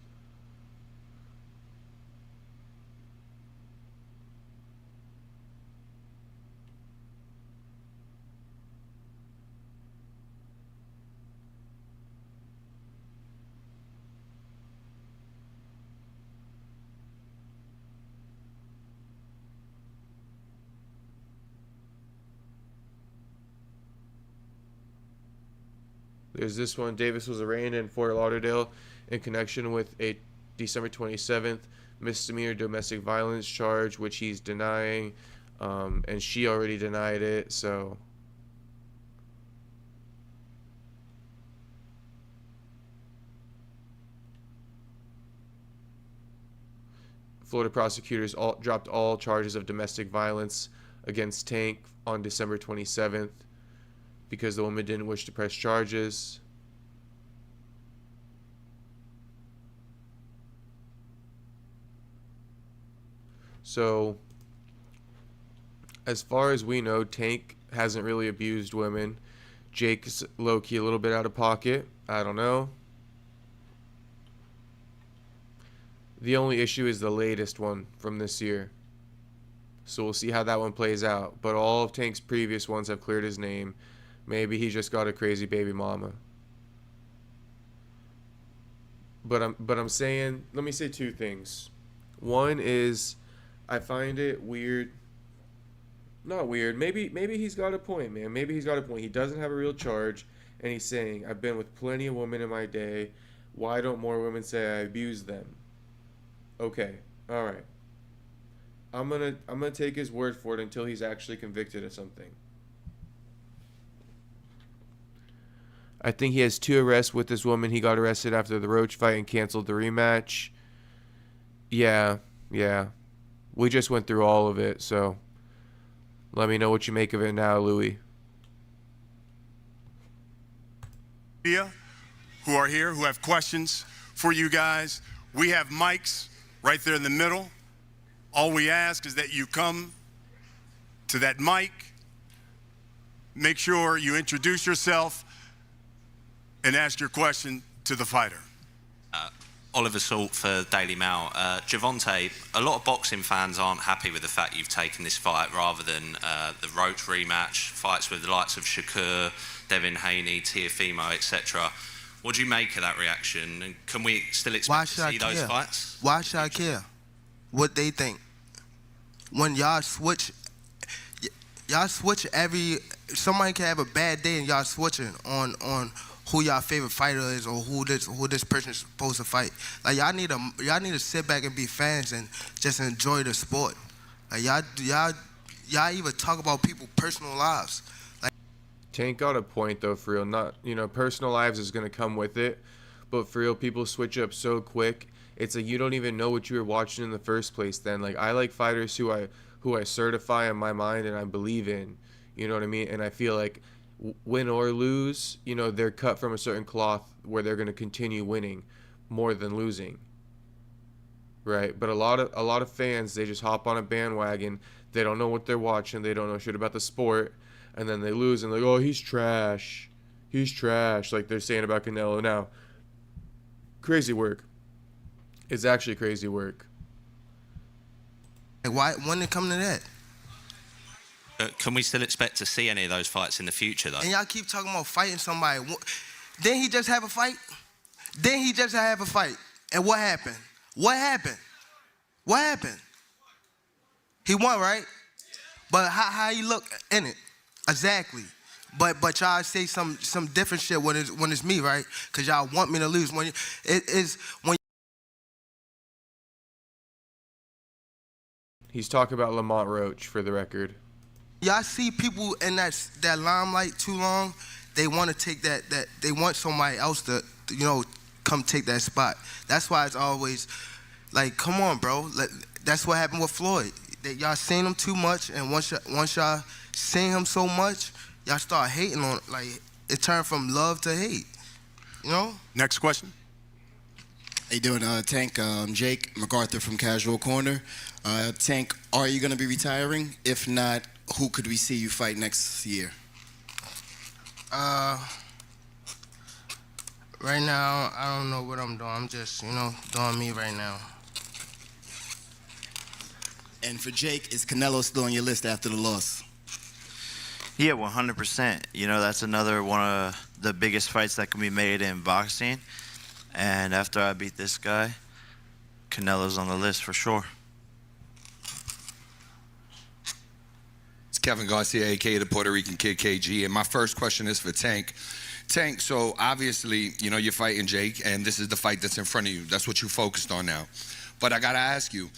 [SPEAKER 1] There's this one. Davis was arraigned in Fort Lauderdale in connection with a December 27th misdemeanor domestic violence charge, which he's denying, and she already denied it. So Florida prosecutors dropped all charges of domestic violence against Tank on December 27th because the woman didn't wish to press charges. So, as far as we know, Tank hasn't really abused women. Jake's low-key a little bit out of pocket. I don't know. The only issue is the latest one from this year. So we'll see how that one plays out. But all of Tank's previous ones have cleared his name. Maybe he just got a crazy baby mama. But I'm saying, let me say two things. One is, I find it weird. Not weird. Maybe he's got a point, man. Maybe he's got a point. He doesn't have a real charge, and he's saying, I've been with plenty of women in my day. Why don't more women say I abused them? Okay, all right. I'm gonna take his word for it until he's actually convicted of something. I think he has 2 arrests with this woman. He got arrested after the Roach fight and canceled the rematch. Yeah. We just went through all of it, so let me know what you make of it now, Louis.
[SPEAKER 2] Who are here, who have questions for you guys. We have mics right there in the middle. All we ask is that you come to that mic, make sure you introduce yourself, and ask your question to the fighter.
[SPEAKER 6] Oliver Salt for Daily Mail. Gervonta, a lot of boxing fans aren't happy with the fact you've taken this fight rather than the Roach rematch, fights with the likes of Shakur, Devin Haney, Teofimo, etc. What do you make of that reaction? And can we still expect to see those fights?
[SPEAKER 4] Why should I care what they think? When y'all switch somebody can have a bad day and y'all switching on who y'all favorite fighter is or who this person is supposed to fight. Like y'all need to sit back and be fans and just enjoy the sport. Like y'all even talk about people's personal lives. Like,
[SPEAKER 1] Tank got a point though, for real. Not, personal lives is gonna come with it, but for real, people switch up so quick. It's like you don't even know what you were watching in the first place. Then, like, I like fighters who I certify in my mind and I believe in. You know what I mean? And I feel like win or lose, they're cut from a certain cloth where they're gonna continue winning more than losing. Right? But a lot of fans, they just hop on a bandwagon. They don't know what they're watching. They don't know shit about the sport, and then they lose and they're like, oh, he's trash. He's trash. Like they're saying about Canelo now. Crazy work. It's actually crazy work.
[SPEAKER 4] why when it come to that?
[SPEAKER 6] Can we still expect to see any of those fights in the future, though?
[SPEAKER 4] And y'all keep talking about fighting somebody. Didn't he just have a fight? And what happened? He won, right? But how he look in it? Exactly. But y'all say some different shit when it's me, right? Because y'all want me to lose. When
[SPEAKER 1] He's talking about Lamont Roach, for the record.
[SPEAKER 4] y'all see people in that limelight too long, they want to take that they want somebody else to come take that spot. That's why it's always like, come on, bro. That's what happened with Floyd. Y'all seen him too much, and once y'all seen him so much, y'all start hating on it. Like it turned from love to hate.
[SPEAKER 2] Next question.
[SPEAKER 7] How you doing, Tank? Jake MacArthur from Casual Corner. Tank, are you going to be retiring? If not, who could we see you fight next year?
[SPEAKER 4] Right now, I don't know what I'm doing. I'm just, doing me right now.
[SPEAKER 7] And for Jake, is Canelo still on your list after the loss?
[SPEAKER 3] Yeah, 100%. That's another one of the biggest fights that can be made in boxing. And after I beat this guy, Canelo's on the list for sure.
[SPEAKER 8] It's Kevin Garcia, a.k.a. the Puerto Rican Kid, KG. And my first question is for Tank. Tank, so obviously, you're fighting Jake, and this is the fight that's in front of you. That's what you focused on now. But I got to ask you,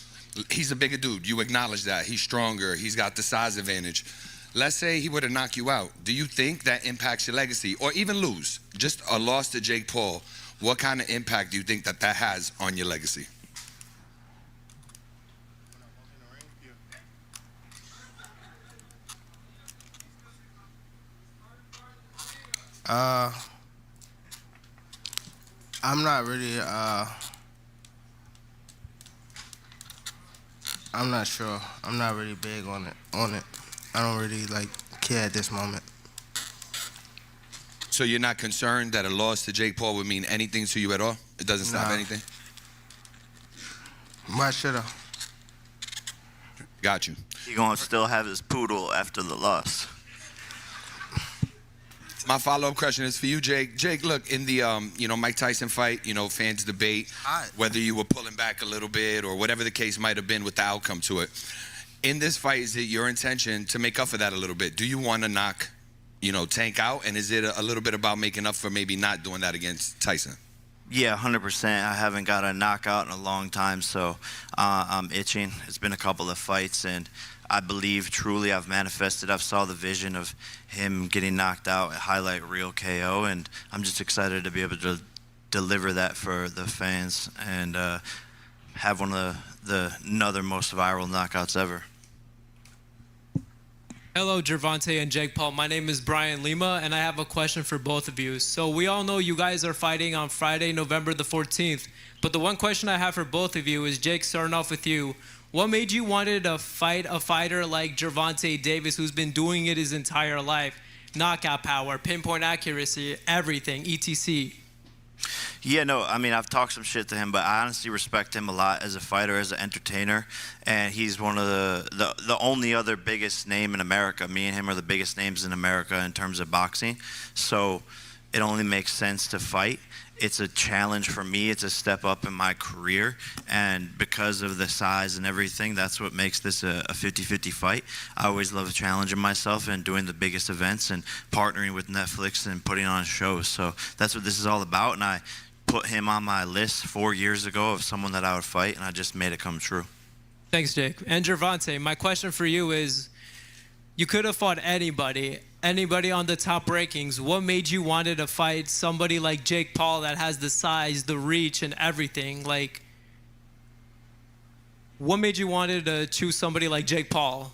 [SPEAKER 8] he's a bigger dude. You acknowledge that. He's stronger. He's got the size advantage. Let's say he were to knock you out. Do you think that impacts your legacy? Or even lose, just a loss to Jake Paul. What kind of impact do you think that has on your legacy?
[SPEAKER 4] I'm not really, I'm not sure. I'm not really big on it. I don't really, care at this moment.
[SPEAKER 8] So you're not concerned that a loss to Jake Paul would mean anything to you at all? It doesn't stop
[SPEAKER 4] Nah.
[SPEAKER 8] anything?
[SPEAKER 4] Why should I?
[SPEAKER 8] Got you.
[SPEAKER 3] He gonna still have his poodle after the loss.
[SPEAKER 8] My follow-up question is for you, Jake. Jake, look, in the Mike Tyson fight, fans debate whether you were pulling back a little bit or whatever the case might have been with the outcome to it. In this fight, is it your intention to make up for that a little bit? Do you want to knock, Tank out? And is it a little bit about making up for maybe not doing that against Tyson?
[SPEAKER 3] Yeah, 100%. I haven't got a knockout in a long time, so I'm itching. It's been a couple of fights, and I believe truly I've manifested. I've saw the vision of him getting knocked out at highlight reel KO, and I'm just excited to be able to deliver that for the fans and have one of another most viral knockouts ever.
[SPEAKER 9] Hello, Gervonta and Jake Paul. My name is Brian Lima, and I have a question for both of you. So we all know you guys are fighting on Friday, November the 14th. But the one question I have for both of you is, Jake, starting off with you, what made you wanted to fight a fighter like Gervonta Davis, who's been doing it his entire life? Knockout power, pinpoint accuracy, everything, etc.
[SPEAKER 3] Yeah, no, I mean, I've talked some shit to him, but I honestly respect him a lot as a fighter, as an entertainer, and he's one of the only other biggest name in America. Me and him are the biggest names in America in terms of boxing, so it only makes sense to fight. It's a challenge for me. It's a step up in my career, and because of the size and everything, that's what makes this a 50-50 fight. I always love challenging myself and doing the biggest events and partnering with Netflix and putting on shows. So that's what this is all about, and I put him on my list 4 years ago of someone that I would fight, and I just made it come true.
[SPEAKER 9] Thanks, Jake. And Gervonta, my question for you is, you could have fought anybody on the top rankings. What made you wanted to fight somebody like Jake Paul that has the size, the reach, and everything? Like, what made you wanted to choose somebody like Jake Paul?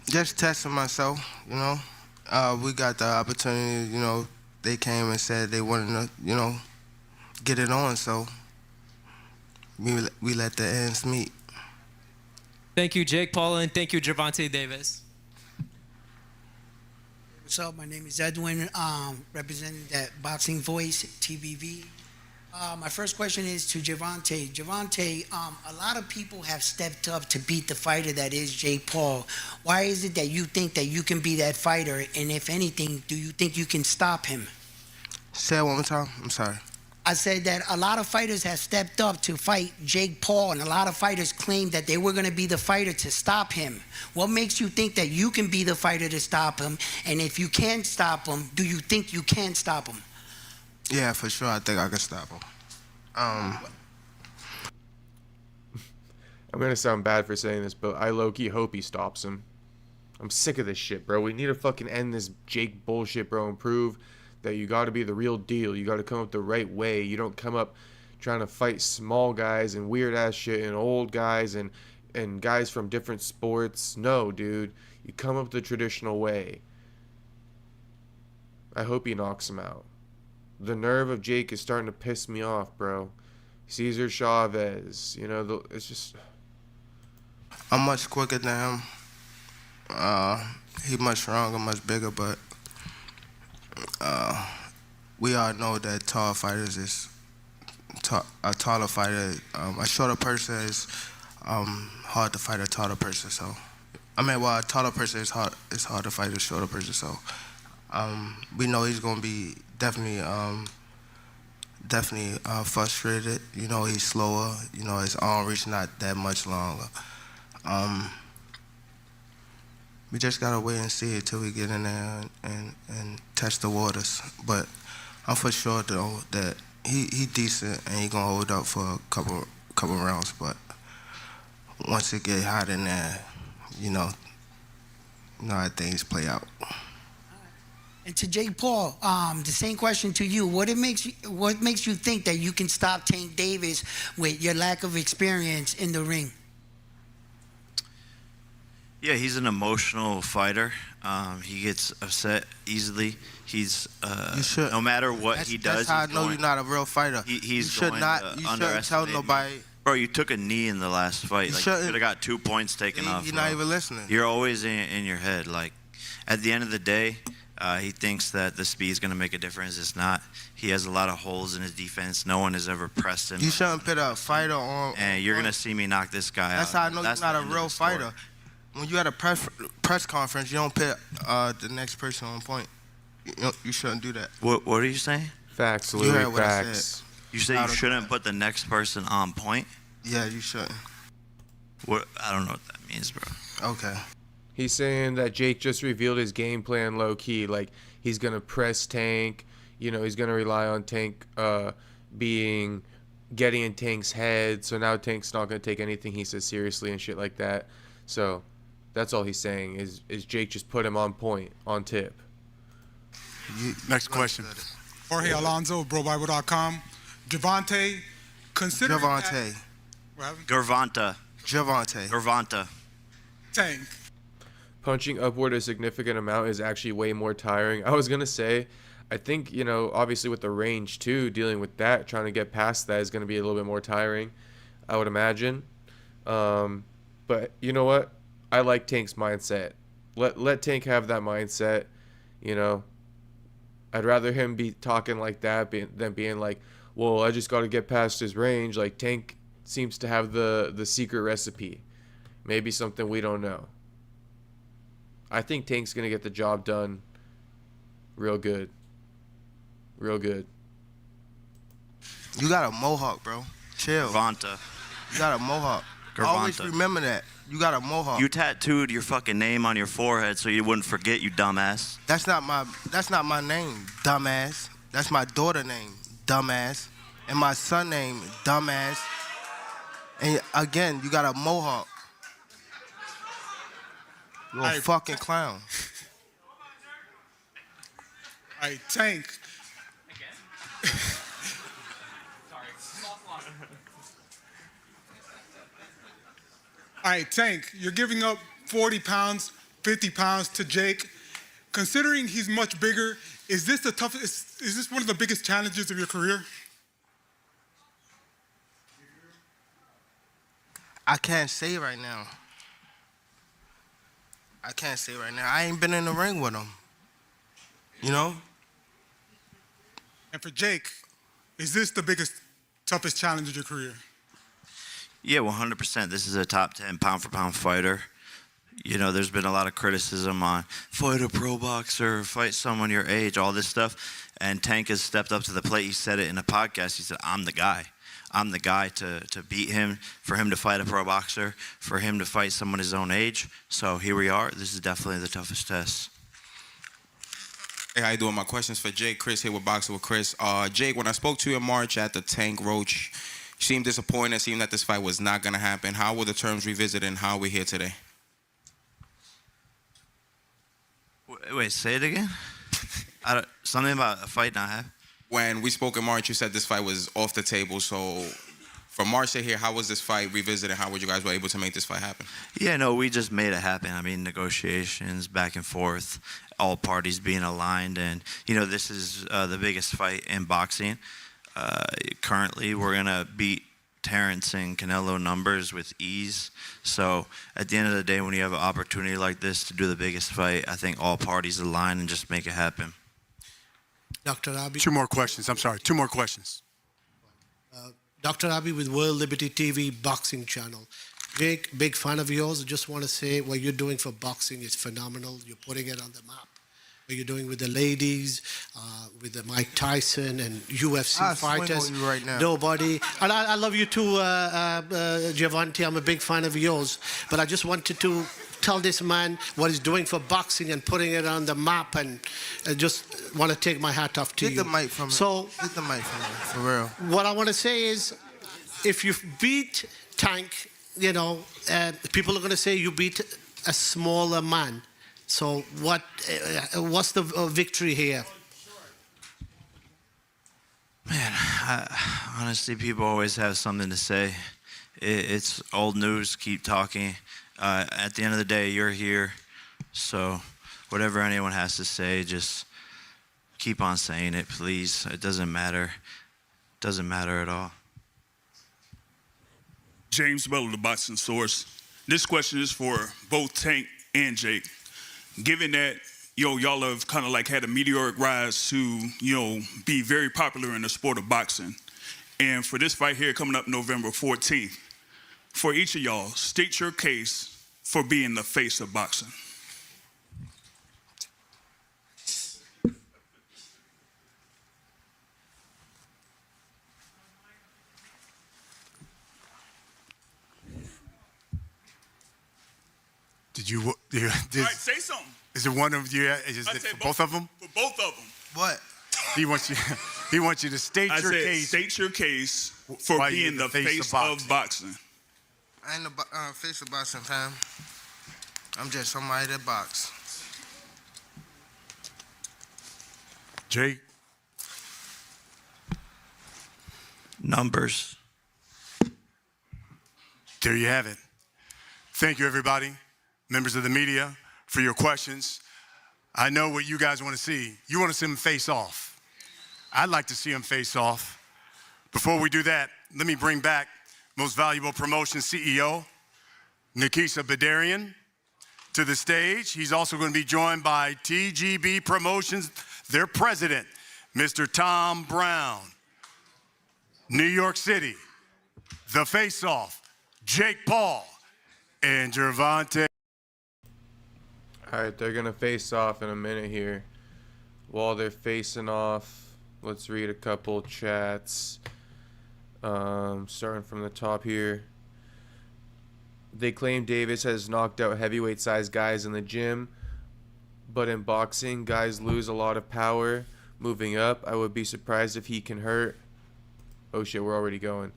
[SPEAKER 4] Just testing myself, we got the opportunity, they came and said they wanted to, get it on, so we let the ends meet.
[SPEAKER 9] Thank you, Jake Paul, and thank you, Gervonta Davis.
[SPEAKER 10] What's up? My name is Edwin, representing that Boxing Voice, TBV. My first question is to Gervonta. Gervonta, a lot of people have stepped up to beat the fighter that is Jake Paul. Why is it that you think that you can be that fighter? And if anything, do you think you can stop him?
[SPEAKER 4] Say it one more time. I'm sorry.
[SPEAKER 10] I said that a lot of fighters have stepped up to fight Jake Paul, and a lot of fighters claimed that they were going to be the fighter to stop him. What makes you think that you can be the fighter to stop him? And if you can stop him, do you think you can stop him?
[SPEAKER 4] Yeah, for sure. I think I can stop him.
[SPEAKER 1] I'm gonna sound bad for saying this, but I low-key hope he stops him. I'm sick of this shit, bro. We need to fucking end this Jake bullshit, bro, and prove that you gotta be the real deal. You gotta come up the right way. You don't come up trying to fight small guys and weird-ass shit and old guys and guys from different sports. No, dude. You come up the traditional way. I hope he knocks him out. The nerve of Jake is starting to piss me off, bro. Cesar Chavez. You know, it's just.
[SPEAKER 4] I'm much quicker than him. He much stronger, much bigger, but we all know that tall fighters is a taller fighter. A shorter person is hard to fight a taller person. So, I mean, well, a taller person is hard. It's hard to fight a shorter person. So, we know he's gonna be definitely frustrated. You know, he's slower. You know, his arm reach not that much longer. We just gotta wait and see until we get in there and test the waters. But I'm for sure though that he decent and he gonna hold up for a couple rounds. But once it get hot in there, you know how things play out.
[SPEAKER 10] And to Jake Paul, the same question to you. What makes you think that you can stop Tank Davis with your lack of experience in the ring?
[SPEAKER 3] Yeah, he's an emotional fighter. He gets upset easily. He's no matter what he does.
[SPEAKER 4] That's how I know you're not a real fighter.
[SPEAKER 3] He's
[SPEAKER 4] you
[SPEAKER 3] going
[SPEAKER 4] not.
[SPEAKER 3] to
[SPEAKER 4] You shouldn't
[SPEAKER 3] underestimate
[SPEAKER 4] tell
[SPEAKER 3] me.
[SPEAKER 4] nobody.
[SPEAKER 3] Bro, you took a knee in the last fight.
[SPEAKER 4] You
[SPEAKER 3] Like,
[SPEAKER 4] shouldn't-
[SPEAKER 3] you could have got 2 points taken off.
[SPEAKER 4] You're
[SPEAKER 3] bro.
[SPEAKER 4] not even listening.
[SPEAKER 3] You're always in your head. Like, at the end of the day, he thinks that the speed is going to make a difference. It's not. He has a lot of holes in his defense. No one has ever pressed him.
[SPEAKER 4] You shouldn't put a fighter on.
[SPEAKER 3] And you're going to see me knock this guy out.
[SPEAKER 4] That's how I know
[SPEAKER 3] That's
[SPEAKER 4] you're not
[SPEAKER 3] the
[SPEAKER 4] a
[SPEAKER 3] end of
[SPEAKER 4] real
[SPEAKER 3] the story.
[SPEAKER 4] fighter. When you at a press conference, you don't put the next person on point. You shouldn't do that.
[SPEAKER 3] What are you saying?
[SPEAKER 1] Facts,
[SPEAKER 4] You
[SPEAKER 1] Louis,
[SPEAKER 4] heard what I
[SPEAKER 1] facts.
[SPEAKER 4] said.
[SPEAKER 3] You say you shouldn't put the next person on point?
[SPEAKER 4] Yeah, you shouldn't.
[SPEAKER 3] What? I don't know what that means, bro.
[SPEAKER 4] Okay.
[SPEAKER 1] He's saying that Jake just revealed his game plan low key. Like, he's going to press Tank. You know, he's going to rely on Tank getting in Tank's head. So now Tank's not going to take anything he says seriously and shit like that. So that's all he's saying is Jake just put him on point, on tip.
[SPEAKER 2] Next question.
[SPEAKER 11] Jorge Alonso, BroBible.com. Gervonta, considering
[SPEAKER 4] Gervonta.
[SPEAKER 3] Gervonta.
[SPEAKER 11] Tank.
[SPEAKER 1] Punching upward a significant amount is actually way more tiring. I was going to say, I think, you know, obviously with the range too, dealing with that, trying to get past that is going to be a little bit more tiring, I would imagine. But you know what? I like Tank's mindset. Let Tank have that mindset, you know. I'd rather him be talking like that than being like, well, I just got to get past his range. Like, Tank seems to have the secret recipe. Maybe something we don't know. I think Tank's going to get the job done real good. Real good.
[SPEAKER 4] You got a mohawk, bro. Chill.
[SPEAKER 3] Gervonta.
[SPEAKER 4] You got a mohawk. Always remember that. You got a mohawk.
[SPEAKER 3] You tattooed your fucking name on your forehead so you wouldn't forget, you dumbass.
[SPEAKER 4] That's not my name, dumbass. That's my daughter name, dumbass. And my son name, dumbass. And again, you got a mohawk. You're a fucking clown.
[SPEAKER 11] All right, Tank. All right, Tank, you're giving up 40 pounds, 50 pounds to Jake. Considering he's much bigger, is this one of the biggest challenges of your career?
[SPEAKER 4] I can't say right now. I ain't been in the ring with him. You know?
[SPEAKER 11] And for Jake, is this the biggest, toughest challenge of your career?
[SPEAKER 3] Yeah, 100%. This is a top 10 pound-for-pound fighter. You know, there's been a lot of criticism on fight a pro boxer, fight someone your age, all this stuff. And Tank has stepped up to the plate. He said it in a podcast. He said, I'm the guy. I'm the guy to beat him, for him to fight a pro boxer, for him to fight someone his own age. So here we are. This is definitely the toughest test.
[SPEAKER 12] Hey, how you doing? My question's for Jake. Chris here with Boxing with Chris. Jake, when I spoke to you in March at the Tank Roach, you seemed disappointed. It seemed that this fight was not going to happen. How were the terms revisited and how are we here today?
[SPEAKER 3] Wait, say it again? Something about a fight not happening?
[SPEAKER 12] When we spoke in March, you said this fight was off the table. So from March to here, how was this fight revisited? How were you guys were able to make this fight happen?
[SPEAKER 3] Yeah, no, we just made it happen. I mean, negotiations back and forth, all parties being aligned. And, you know, this is the biggest fight in boxing. Currently, we're going to beat Terrence and Canelo numbers with ease. So at the end of the day, when you have an opportunity like this to do the biggest fight, I think all parties align and just make it happen.
[SPEAKER 13] Dr. Abi.
[SPEAKER 2] Two more questions. I'm sorry. Two more questions.
[SPEAKER 13] Dr. Abi with World Liberty TV Boxing Channel. Jake, big fan of yours. I just want to say what you're doing for boxing is phenomenal. You're putting it on the map. What you're doing with the ladies, with the Mike Tyson and UFC fighters.
[SPEAKER 4] Swing on you right now.
[SPEAKER 13] Nobody. And I love you too, Gervonta. I'm a big fan of yours. But I just wanted to tell this man what he's doing for boxing and putting it on the map, and I just want to take my hat off to you.
[SPEAKER 4] Get the mic from him.
[SPEAKER 13] So,
[SPEAKER 4] Get the mic from him, for real.
[SPEAKER 13] what I want to say is, if you beat Tank, you know, people are going to say you beat a smaller man. So what's the victory here?
[SPEAKER 3] Man, honestly, people always have something to say. It's old news. Keep talking. At the end of the day, you're here. So whatever anyone has to say, just keep on saying it, please. It doesn't matter. It doesn't matter at all.
[SPEAKER 14] James Miller, the Boxing Source. This question is for both Tank and Jake. Given that, y'all have kind of like had a meteoric rise to, be very popular in the sport of boxing. And for this fight here coming up November 14th, for each of y'all, state your case for being the face of boxing.
[SPEAKER 2] Did
[SPEAKER 14] All right, say something.
[SPEAKER 2] Is it one of you? Is it for both of them?
[SPEAKER 14] For both of them.
[SPEAKER 4] What?
[SPEAKER 2] He wants you to state your case.
[SPEAKER 14] State your case for
[SPEAKER 2] why
[SPEAKER 14] being
[SPEAKER 2] you're
[SPEAKER 14] the face of boxing.
[SPEAKER 4] I ain't the face of boxing, fam. I'm just somebody that box.
[SPEAKER 2] Jake?
[SPEAKER 3] Numbers.
[SPEAKER 2] There you have it. Thank you, everybody, members of the media, for your questions. I know what you guys want to see. You want to see them face off. I'd like to see them face off. Before we do that, let me bring back Most Valuable Promotion CEO, Nikisa Badarian, to the stage. He's also going to be joined by TGB Promotions, their president, Mr. Tom Brown. New York City, the face-off, Jake Paul and Gervonta.
[SPEAKER 1] All right, they're going to face off in a minute here. While they're facing off, let's read a couple chats. Starting from the top here. They claim Davis has knocked out heavyweight-sized guys in the gym, but in boxing, guys lose a lot of power moving up. I would be surprised if he can hurt. Oh shit, we're already going.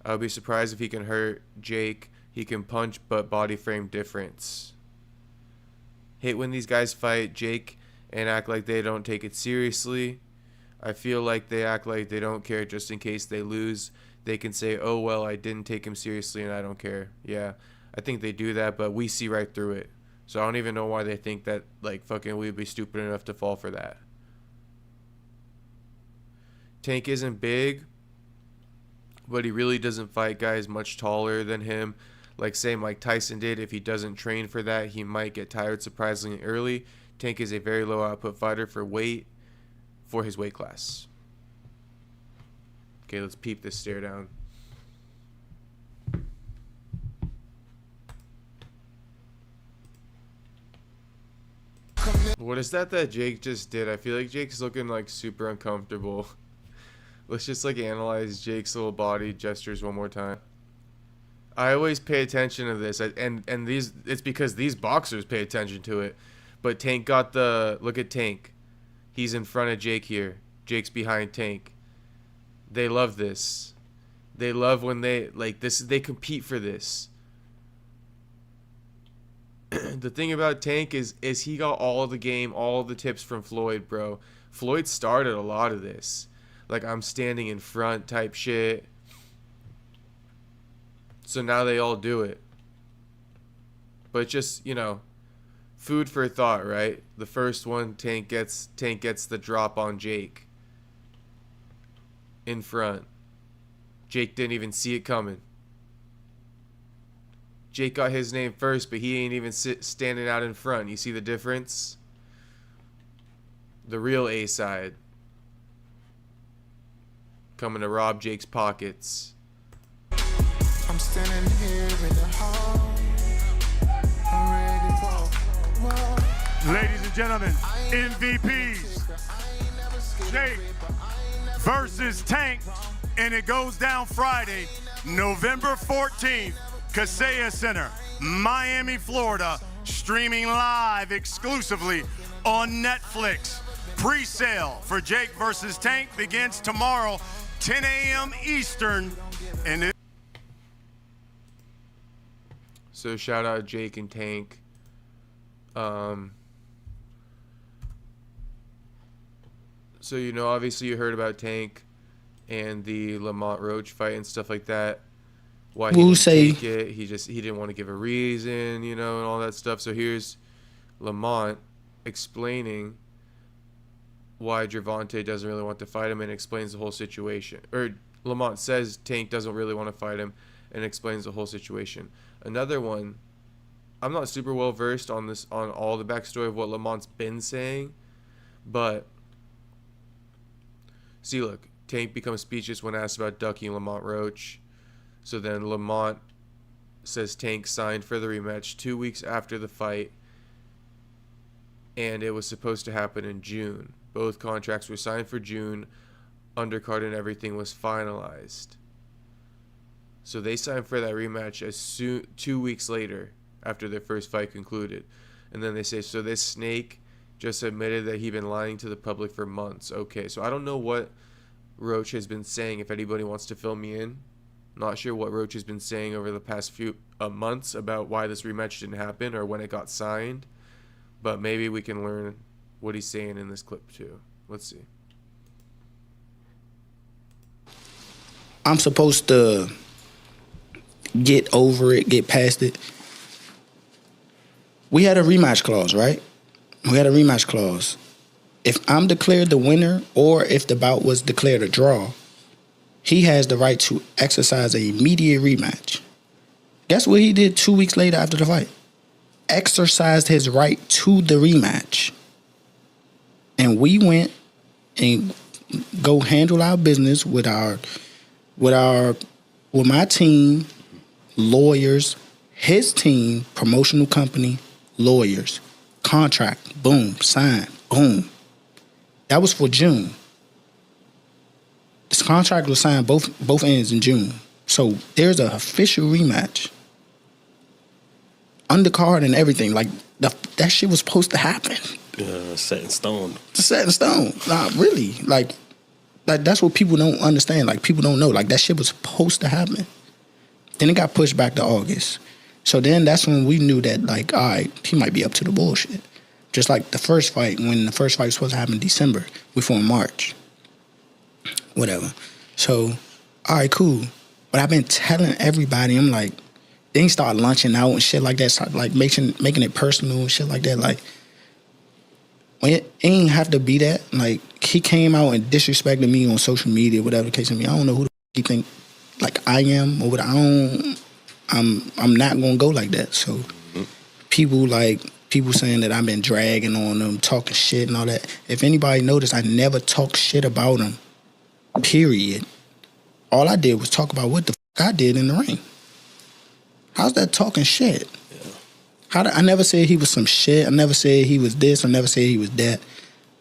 [SPEAKER 1] I would be surprised if he can hurt Jake. He can punch, but body frame difference. Hate when these guys fight Jake and act like they don't take it seriously. I feel like they act like they don't care just in case they lose. They can say, oh, well, I didn't take him seriously and I don't care. Yeah, I think they do that, but we see right through it. So I don't even know why they think that, like, fucking we'd be stupid enough to fall for that. Tank isn't big, but he really doesn't fight guys much taller than him. Like, say, Mike Tyson did. If he doesn't train for that, he might get tired surprisingly early. Tank is a very low output fighter for his weight class. Okay, let's peep this stare down. What is that Jake just did? I feel like Jake's looking like super uncomfortable. Let's just like analyze Jake's little body gestures one more time. I always pay attention to this, and these, it's because these boxers pay attention to it. But Tank got the, look at Tank. He's in front of Jake here. Jake's behind Tank. They love this. They love when they, like, this, they compete for this. The thing about Tank is he got all the game, all the tips from Floyd, bro. Floyd started a lot of this. Like, I'm standing in front type shit. So now they all do it. But just, you know, food for thought, right? The first one, Tank gets the drop on Jake. in front. Jake didn't even see it coming. Jake got his name first, but he ain't even standing out in front. You see the difference? The real A-side. Coming to rob Jake's pockets.
[SPEAKER 15] I'm standing here in the hall. I'm ready for war.
[SPEAKER 2] Ladies and gentlemen, MVPs. Jake versus Tank, and it goes down Friday, November 14th, Kaseya Center, Miami, Florida, streaming live exclusively on Netflix. Pre-sale for Jake versus Tank begins tomorrow, 10 a.m. Eastern. And
[SPEAKER 1] So shout out Jake and Tank. So, you know, obviously you heard about Tank and the Lamont Roach fight and stuff like that. Why he didn't take it. He didn't want to give a reason, you know, and all that stuff. So here's Lamont explaining why Gervonta doesn't really want to fight him and explains the whole situation. Or Lamont says Tank doesn't really want to fight him and explains the whole situation. Another one, I'm not super well versed on this, on all the backstory of what Lamont's been saying, but see, look, Tank becomes speechless when asked about ducking Lamont Roach. So then Lamont says Tank signed for the rematch 2 weeks after the fight, and it was supposed to happen in June. Both contracts were signed for June. Undercard and everything was finalized. So they signed for that rematch as soon 2 weeks later after their first fight concluded. And then they say, so this snake just admitted that he'd been lying to the public for months. Okay, so I don't know what Roach has been saying. If anybody wants to fill me in, not sure what Roach has been saying over the past few months about why this rematch didn't happen or when it got signed. But maybe we can learn what he's saying in this clip too. Let's see.
[SPEAKER 16] I'm supposed to get over it, get past it. We had a rematch clause, right? We had a rematch clause. If I'm declared the winner or if the bout was declared a draw, he has the right to exercise an immediate rematch. Guess what he did 2 weeks later after the fight? Exercised his right to the rematch. And we went and go handle our business with my team, lawyers, his team, promotional company, lawyers, contract, boom, sign, boom. That was for June. This contract was signed both ends in June. So there's an official rematch. Undercard and everything. Like, that shit was supposed to happen.
[SPEAKER 17] Set in stone.
[SPEAKER 16] Set in stone. Nah, really. Like that's what people don't understand. Like, people don't know. Like, that shit was supposed to happen. Then it got pushed back to August. So then that's when we knew that, like, all right, he might be up to the bullshit. Just like the first fight, when the first fight was supposed to happen in December, we fought in March. Whatever. So, all right, cool. But I've been telling everybody, I'm like, then start lunching out and shit like that, start like making it personal and shit like that. Like, it ain't have to be that. Like, he came out and disrespected me on social media, whatever the case may be. I don't know who the he think like I am or what. I'm not gonna go like that. So people saying that I've been dragging on them, talking shit and all that. If anybody noticed, I never talk shit about them. Period. All I did was talk about what the fuck I did in the ring. How's that talking shit? Yeah. I never said he was some shit. I never said he was this. I never said he was that.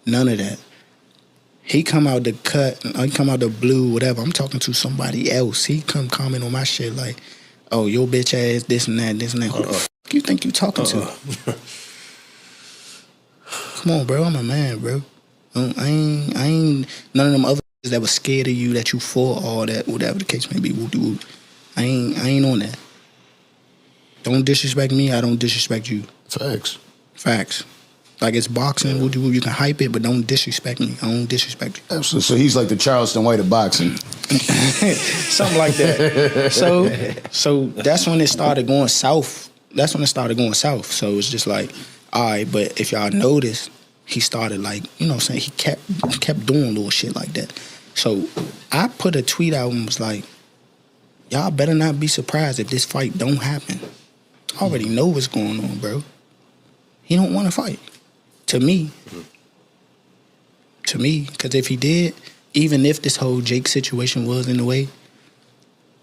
[SPEAKER 16] None of that. He come out the cut. He come out the blue, whatever. I'm talking to somebody else. He come comment on my shit like, oh, your bitch ass, this and that, this and that. Who the fuck you think you talking to? Come on, bro. I'm a man, bro. I ain't none of them other that was scared of you, that you fought, all that, whatever the case may be. I ain't on that. Don't disrespect me, I don't disrespect you. Facts. Like, it's boxing, you can hype it, but don't disrespect me. I don't disrespect you.
[SPEAKER 18] So he's like the Charleston White of boxing.
[SPEAKER 16] Something like that. So that's when it started going south. So it's just like, all right, but if y'all notice, he started like, you know what I'm saying, he kept doing little shit like that. So I put a tweet out and was like, y'all better not be surprised if this fight don't happen. I already know what's going on, bro. He don't want to fight. To me, because if he did, even if this whole Jake situation was in the way,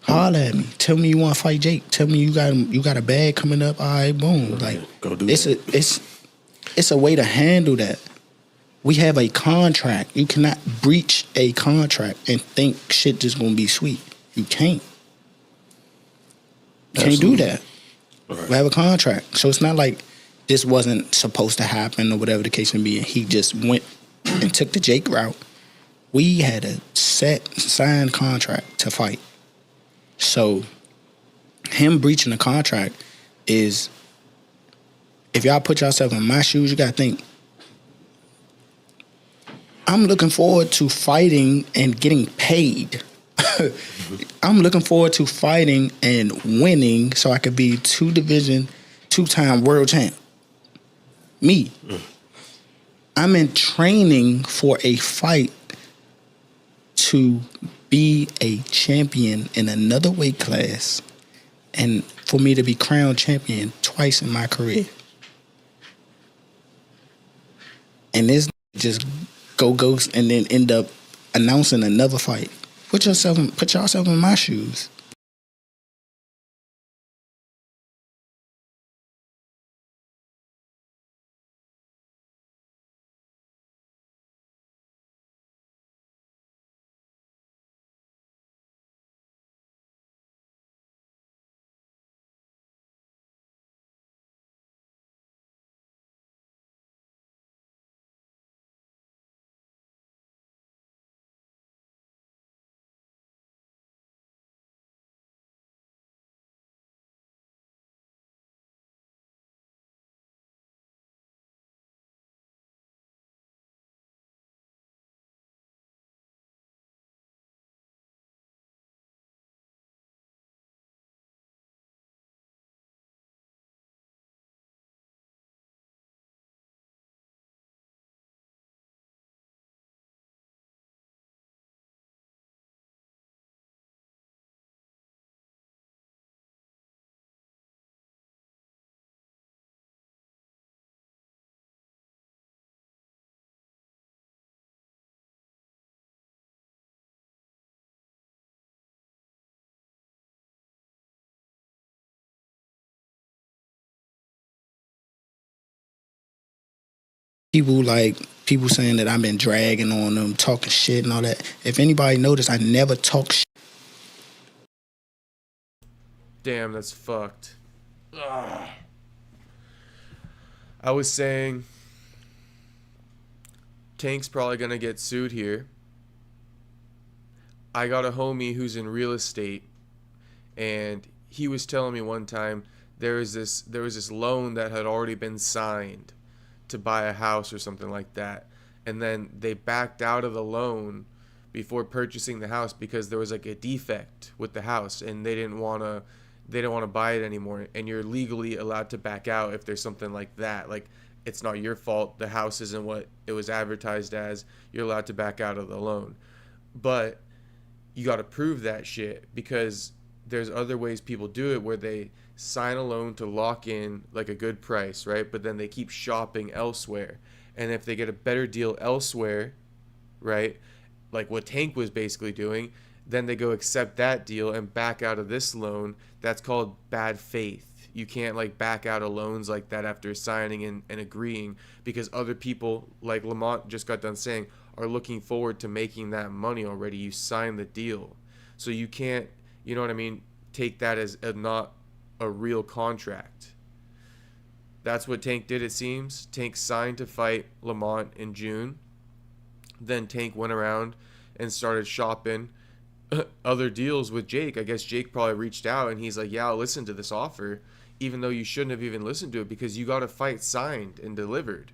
[SPEAKER 16] holler at me. Tell me you want to fight Jake. Tell me you got a bag coming up. All right, boom. Like,
[SPEAKER 17] go do
[SPEAKER 16] it's a way to handle that. We have a contract. You cannot breach a contract and think shit just gonna be sweet. You can't. Can't do that.
[SPEAKER 17] Right.
[SPEAKER 16] We have a contract. So it's not like this wasn't supposed to happen or whatever the case may be, and he just went and took the Jake route. We had a signed contract to fight. So him breaching the contract is, if y'all put yourself in my shoes, you gotta think, I'm looking forward to fighting and getting paid. I'm looking forward to fighting and winning so I could be two-time world champ. Me. I'm in training for a fight to be a champion in another weight class and for me to be crowned champion twice in my career. And this just go and then end up announcing another fight. Put yourself in my shoes. People saying that I've been dragging on them, talking shit and all that. If anybody noticed, I never talk shit.
[SPEAKER 1] Damn, that's fucked. Ugh. I was saying Tank's probably gonna get sued here. I got a homie who's in real estate, and he was telling me one time there was this loan that had already been signed to buy a house or something like that, and then they backed out of the loan before purchasing the house because there was like a defect with the house and they didn't want to buy it anymore. And you're legally allowed to back out if there's something like that. Like, it's not your fault, the house isn't what it was advertised as, you're allowed to back out of the loan. But you got to prove that shit, because there's other ways people do it where they sign a loan to lock in like a good price, right? But then they keep shopping elsewhere. And if they get a better deal elsewhere, right, like what Tank was basically doing, then they go accept that deal and back out of this loan. That's called bad faith. You can't like back out of loans like that after signing and agreeing, because other people, like Lamont just got done saying, are looking forward to making that money already. You signed the deal. So you can't, you know what I mean, take that as not a real contract. That's what Tank did, it seems. Tank signed to fight Lamont in June. Then Tank went around and started shopping other deals with Jake. I guess Jake probably reached out and he's like, yeah, I'll listen to this offer, even though you shouldn't have even listened to it, because you got a fight signed and delivered.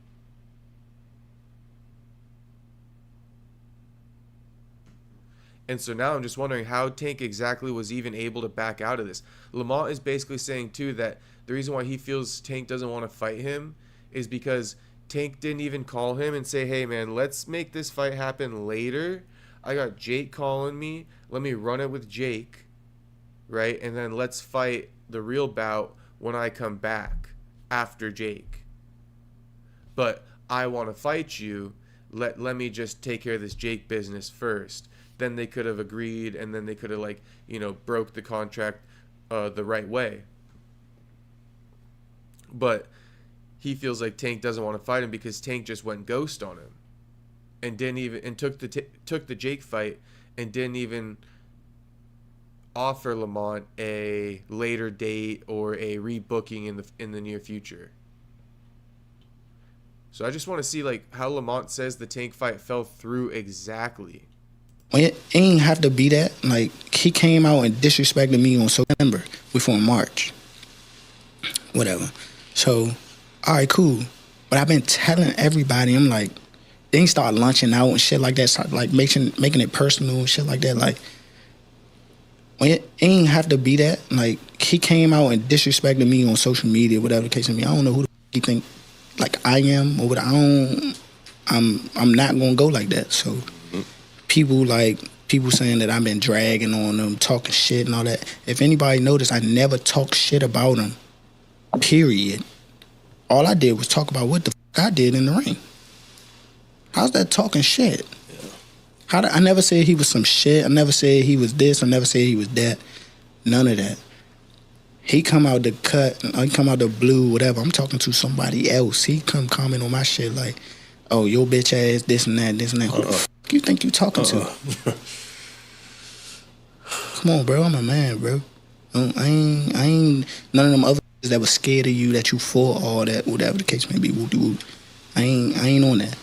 [SPEAKER 1] And so now I'm just wondering how Tank exactly was even able to back out of this. Lamont is basically saying too that the reason why he feels Tank doesn't want to fight him is because Tank didn't even call him and say, hey man, let's make this fight happen later. I got Jake calling me. Let me run it with Jake, right? And then let's fight the real bout when I come back after Jake. But I want to fight you. Let me just take care of this Jake business first. Then they could have agreed, and then they could have, like, you know, broke the contract the right way. But he feels like Tank doesn't want to fight him because Tank just went ghost on him, and didn't even took the Jake fight and didn't even offer Lamont a later date or a rebooking in the near future. So I just want to see, like, how Lamont says the Tank fight fell through exactly.
[SPEAKER 16] Well, it ain't have to be that. Like, he came out and disrespected me on September. We fought in March. Whatever. So, all right, cool. But I've been telling everybody, I'm like, they ain't start lunching out and shit like that, start, like, making it personal and shit like that. Like, well, it ain't have to be that. Like, he came out and disrespected me on social media, whatever the case may be. I don't know who the he think, like, I am or what. I'm not gonna go like that. So people saying that I've been dragging on them, talking shit and all that. If anybody noticed, I never talk shit about them. Period. All I did was talk about what the fuck I did in the ring. How's that talking shit? I never said he was some shit. I never said he was this. I never said he was that. None of that. He come out the cut, he come out the blue, whatever. I'm talking to somebody else. He come comment on my shit like, oh, your bitch ass, this and that, this and that. Who the fuck you think you talking to? Come on, bro. I'm a man, bro. I ain't none of them other that was scared of you, that you fought, all that, whatever the case may be. Woo-de-woo. I ain't on that.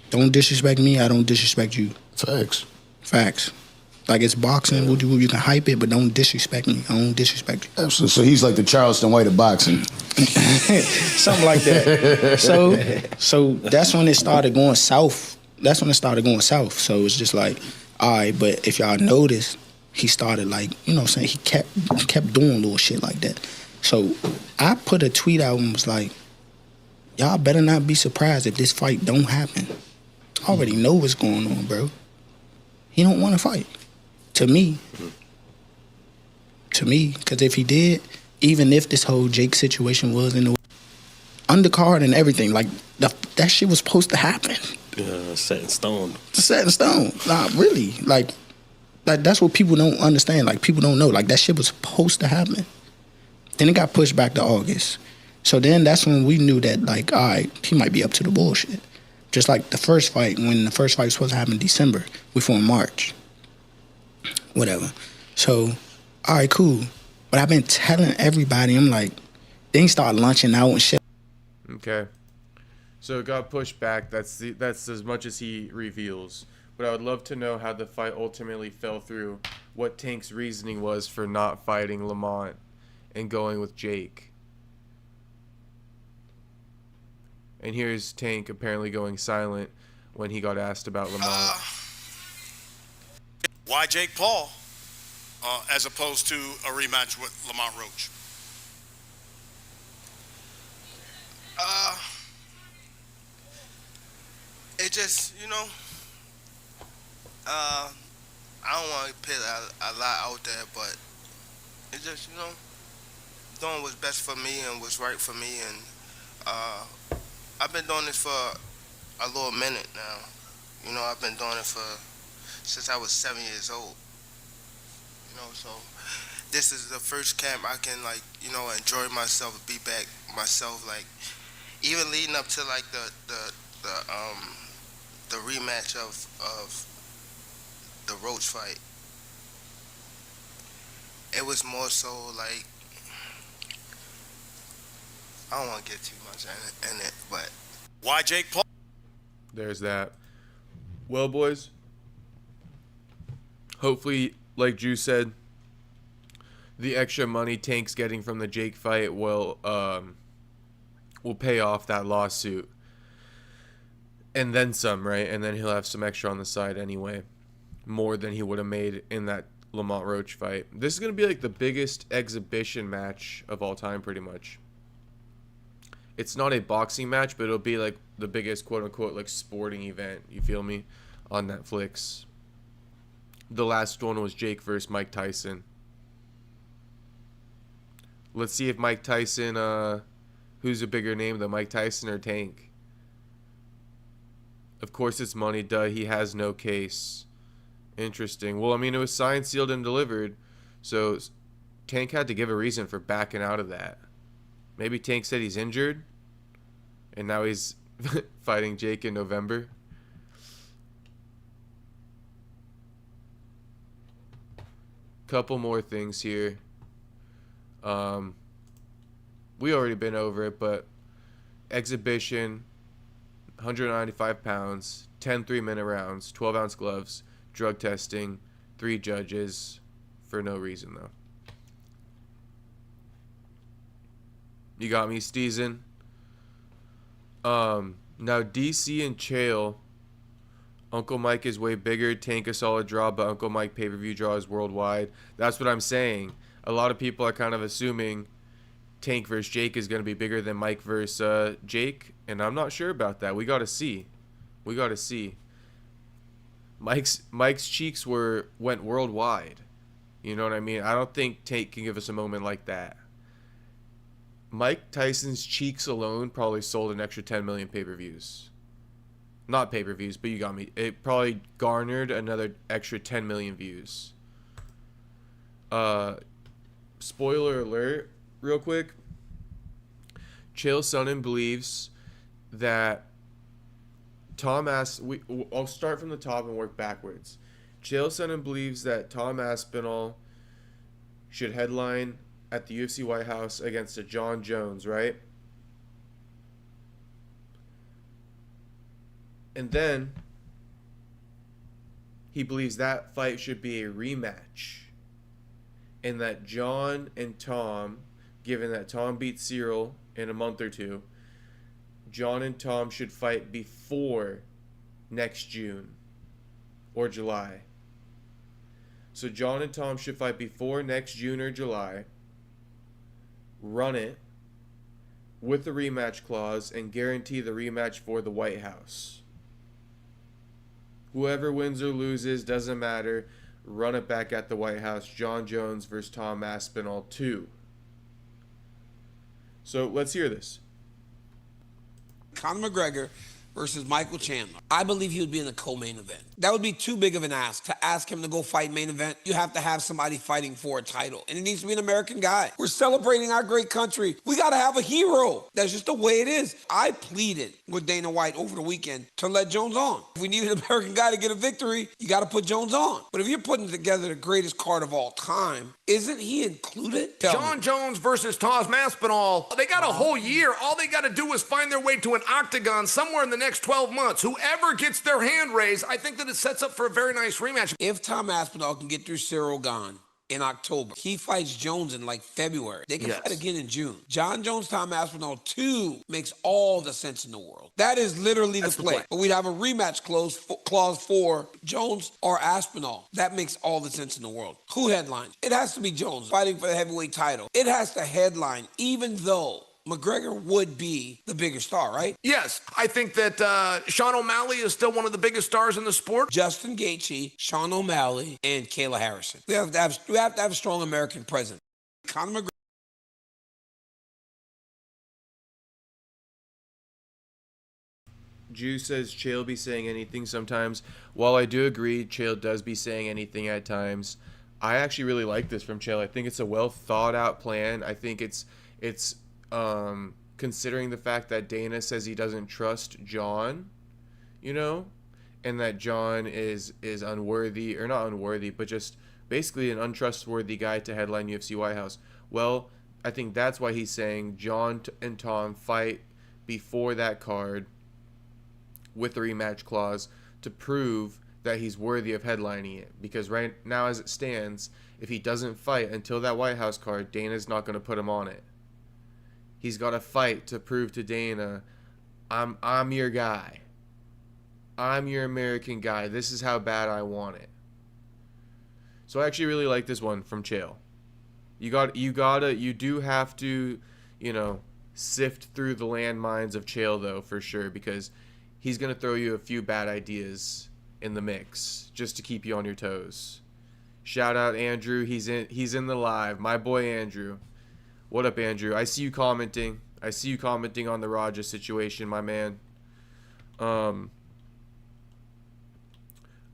[SPEAKER 16] Don't disrespect me, I don't disrespect you. Facts. Like, it's boxing, woo-de-woo, you can hype it, but don't disrespect me. I don't disrespect you.
[SPEAKER 18] So he's like the Charleston White of boxing.
[SPEAKER 16] Something like that. So that's when it started going south. So it's just like, all right, but if y'all notice, he started, like, you know what I'm saying, he kept doing little shit like that. So I put a tweet out and was like, y'all better not be surprised if this fight don't happen. I already know what's going on, bro. He don't want to fight. To me, because if he did, even if this whole Jake situation was in the undercard and everything, like, that shit was supposed to happen.
[SPEAKER 17] Set in stone.
[SPEAKER 16] Set in stone. Nah, really. Like, that's what people don't understand. Like, people don't know. Like, that shit was supposed to happen. Then it got pushed back to August. So then that's when we knew that, like, all right, he might be up to the bullshit. Just like the first fight, when the first fight was supposed to happen in December, we fought in March. Whatever. So, all right, cool. But I've been telling everybody, I'm like, they ain't start lunching out and shit.
[SPEAKER 1] Okay. So it got pushed back. That's as much as he reveals. But I would love to know how the fight ultimately fell through. What Tank's reasoning was for not fighting Lamont and going with Jake. And here's Tank apparently going silent when he got asked about Lamont.
[SPEAKER 2] Why Jake Paul as opposed to a rematch with Lamont Roach?
[SPEAKER 4] It just, I don't want to put a lot out there, but it just, doing what's best for me and what's right for me. And I've been doing this for a little minute now. I've been doing it since I was 7 years old. So this is the first camp I can, like, enjoy myself, be back myself, like, even leading up to, like, the rematch of the Roach fight. It was more so like, I don't want to get too much in it, but
[SPEAKER 2] why Jake Paul?
[SPEAKER 1] There's that. Well, boys, hopefully, like Drew said, the extra money Tank's getting from the Jake fight will pay off that lawsuit. And then some, right? And then he'll have some extra on the side anyway. More than he would have made in that Lamont Roach fight. This is going to be like the biggest exhibition match of all time, pretty much. It's not a boxing match, but it'll be like the biggest quote-unquote like sporting event. You feel me? on Netflix. The last one was Jake versus Mike Tyson. Let's see if Mike Tyson, who's a bigger name, though, Mike Tyson or Tank? Of course it's money, duh. He has no case. Interesting. Well, I mean, it was signed, sealed, and delivered. So Tank had to give a reason for backing out of that. Maybe Tank said he's injured, and now he's fighting Jake in November. Couple more things here. We already been over it, but exhibition, 195 pounds, 10 3-minute rounds, 12-ounce gloves, drug testing, 3 judges, for no reason, though. You got me, Steezen. Now, DC and Chael, Uncle Mike is way bigger. Tank a solid draw, but Uncle Mike pay-per-view draw is worldwide. That's what I'm saying. A lot of people are kind of assuming Tank versus Jake is going to be bigger than Mike versus Jake, and I'm not sure about that. We got to see. We got to see. Mike's cheeks went worldwide. You know what I mean? I don't think Tank can give us a moment like that. Mike Tyson's cheeks alone probably sold an extra 10 million pay-per-views. Not pay-per-views, but you got me. It probably garnered another extra 10 million views. Spoiler alert, real quick. Chael Sonnen believes that I'll start from the top and work backwards. Chael Sonnen believes that Tom Aspinall should headline at the UFC White House against a John Jones, right? And then he believes that fight should be a rematch. And that John and Tom, given that Tom beat Cyril in a month or two, John and Tom should fight before next June or July. So John and Tom should fight before next June or July, run it with the rematch clause, and guarantee the rematch for the White House. Whoever wins or loses, doesn't matter. Run it back at the White House. John Jones versus Tom Aspinall 2. So let's hear this.
[SPEAKER 19] Conor McGregor versus Michael Chandler. I believe he would be in the co-main event. That would be too big of an ask to ask him to go fight main event. You have to have somebody fighting for a title, and it needs to be an American guy. We're celebrating our great country. We got to have a hero. That's just the way it is. I pleaded with Dana White over the weekend to let Jones on. If we need an American guy to get a victory, you got to put Jones on. But if you're putting together the greatest card of all time, isn't he included?
[SPEAKER 20] John Jones versus Tom Aspinall. They got a whole year. All they got to do is find their way to an octagon somewhere in the next 12 months. Whoever gets their hand raised, I think that it sets up for a very nice rematch.
[SPEAKER 19] If Tom Aspinall can get through Cyril Gane in October, he fights Jones in like February. They can fight again in June. John Jones, Tom Aspinall 2 makes all the sense in the world. That is literally the play. But we'd have a rematch clause for Jones or Aspinall. That makes all the sense in the world. Who headlines? It has to be Jones fighting for the heavyweight title. It has to headline, even though McGregor would be the bigger star, right?
[SPEAKER 20] Yes, I think that Sean O'Malley is still one of the biggest stars in the sport.
[SPEAKER 19] Justin Gaethje, Sean O'Malley, and Kayla Harrison. We have to have a strong American presence. Conor McGregor.
[SPEAKER 1] Jew says Chael be saying anything sometimes. While I do agree, Chael does be saying anything at times. I actually really like this from Chael. I think it's a well thought out plan. I think it's considering the fact that Dana says he doesn't trust John, you know, and that John is unworthy, or not unworthy, but just basically an untrustworthy guy to headline UFC White House. Well, I think that's why he's saying John and Tom fight before that card with the rematch clause to prove that he's worthy of headlining it. Because right now, as it stands, if he doesn't fight until that White House card, Dana's not going to put him on it. He's got to fight to prove to Dana, I'm your guy. I'm your American guy. This is how bad I want it. So I actually really like this one from Chael. You do have to, you know, sift through the landmines of Chael though, for sure, because he's gonna throw you a few bad ideas in the mix just to keep you on your toes. Shout out Andrew. He's in the live. My boy Andrew. What up, Andrew? I see you commenting. I see you commenting on the Raja situation, my man. I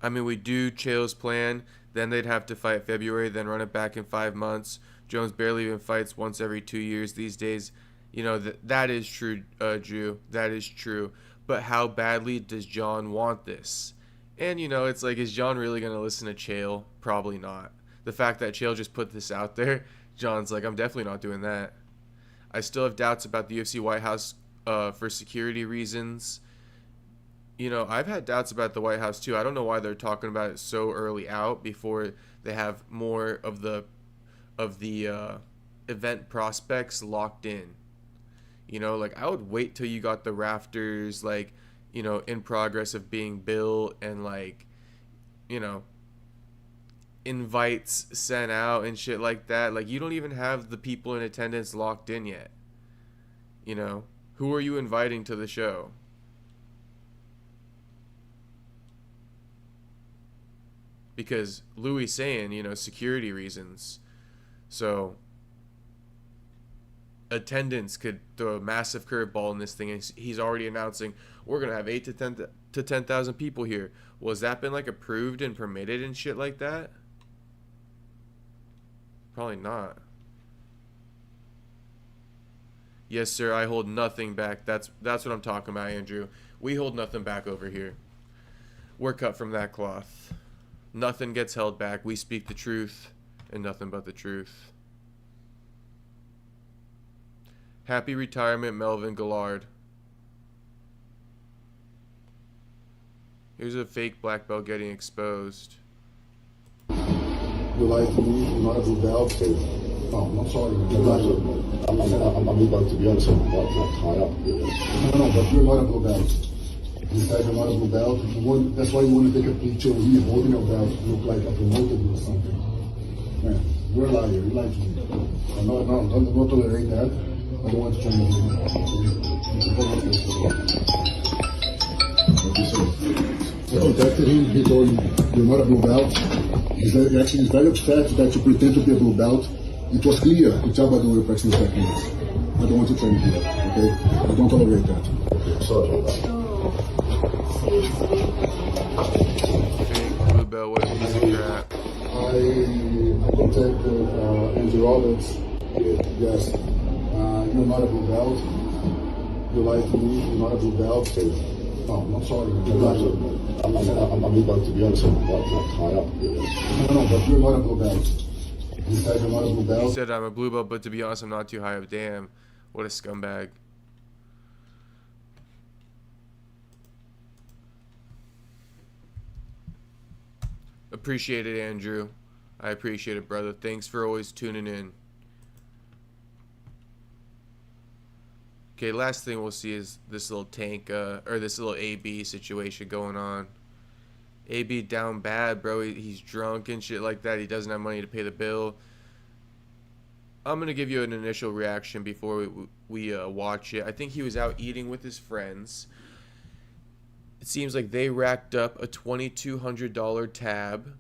[SPEAKER 1] mean, we do Chael's plan. Then they'd have to fight February, then run it back in 5 months. Jones barely even fights once every 2 years these days. You know, that is true, Drew. That is true. But how badly does John want this? And, you know, it's like, is John really going to listen to Chael? Probably not. The fact that Chael just put this out there, John's like, I'm definitely not doing that. I still have doubts about the UFC White House for security reasons. You know, I've had doubts about the White House too. I don't know why they're talking about it so early out before they have more of the event prospects locked in. You know, like, I would wait till you got the rafters, like, you know, in progress of being built and, like, you know, invites sent out and shit like that. Like, you don't even have the people in attendance locked in yet. You know, who are you inviting to the show? Because Louis saying, you know, security reasons. So attendance could throw a massive curveball in this thing. And he's already announcing we're going to have 8 to 10,000 people here. Well, has that been like approved and permitted and shit like that? Probably not. Yes, sir, I hold nothing back. That's what I'm talking about, Andrew. We hold nothing back over here. We're cut from that cloth. Nothing gets held back. We speak the truth and nothing but the truth. Happy retirement, Melvin Gillard. Here's a fake black belt getting exposed.
[SPEAKER 18] You like to me, not a blue belt. I'm sorry. I'm about to be honest. I'm not high up. No, but you're not a blue belt. You said you're not a blue belt. That's why you want to take a picture with me holding a belt, look like I promoted you or something. Man, you're a liar. You lied to me. I'm not tolerate that. I don't want to turn you. I contacted him. He told me you're not a blue belt. He's very upset that you pretend to be a blue belt. It was clear to tell by the way you practicing techniques. I don't want to train here, okay? I don't tolerate that. Okay, sorry about that.
[SPEAKER 1] Blue belt, what a piece of crap.
[SPEAKER 18] I contacted Andrew Roberts. Yes. You're not a blue belt. You lied to me. You're not a blue belt. No, I'm sorry. I'm about to be honest. I'm not high up. No, but you're not a blue belt. You said you're not a blue belt.
[SPEAKER 1] He said I'm a blue belt, but to be honest, I'm not too high up. Damn, what a scumbag. Appreciate it, Andrew. I appreciate it, brother. Thanks for always tuning in. Okay, last thing we'll see is this little tank, or this little AB situation going on. AB down bad, bro. He's drunk and shit like that. He doesn't have money to pay the bill. I'm going to give you an initial reaction before we watch it. I think he was out eating with his friends. It seems like they racked up a $2,200 tab.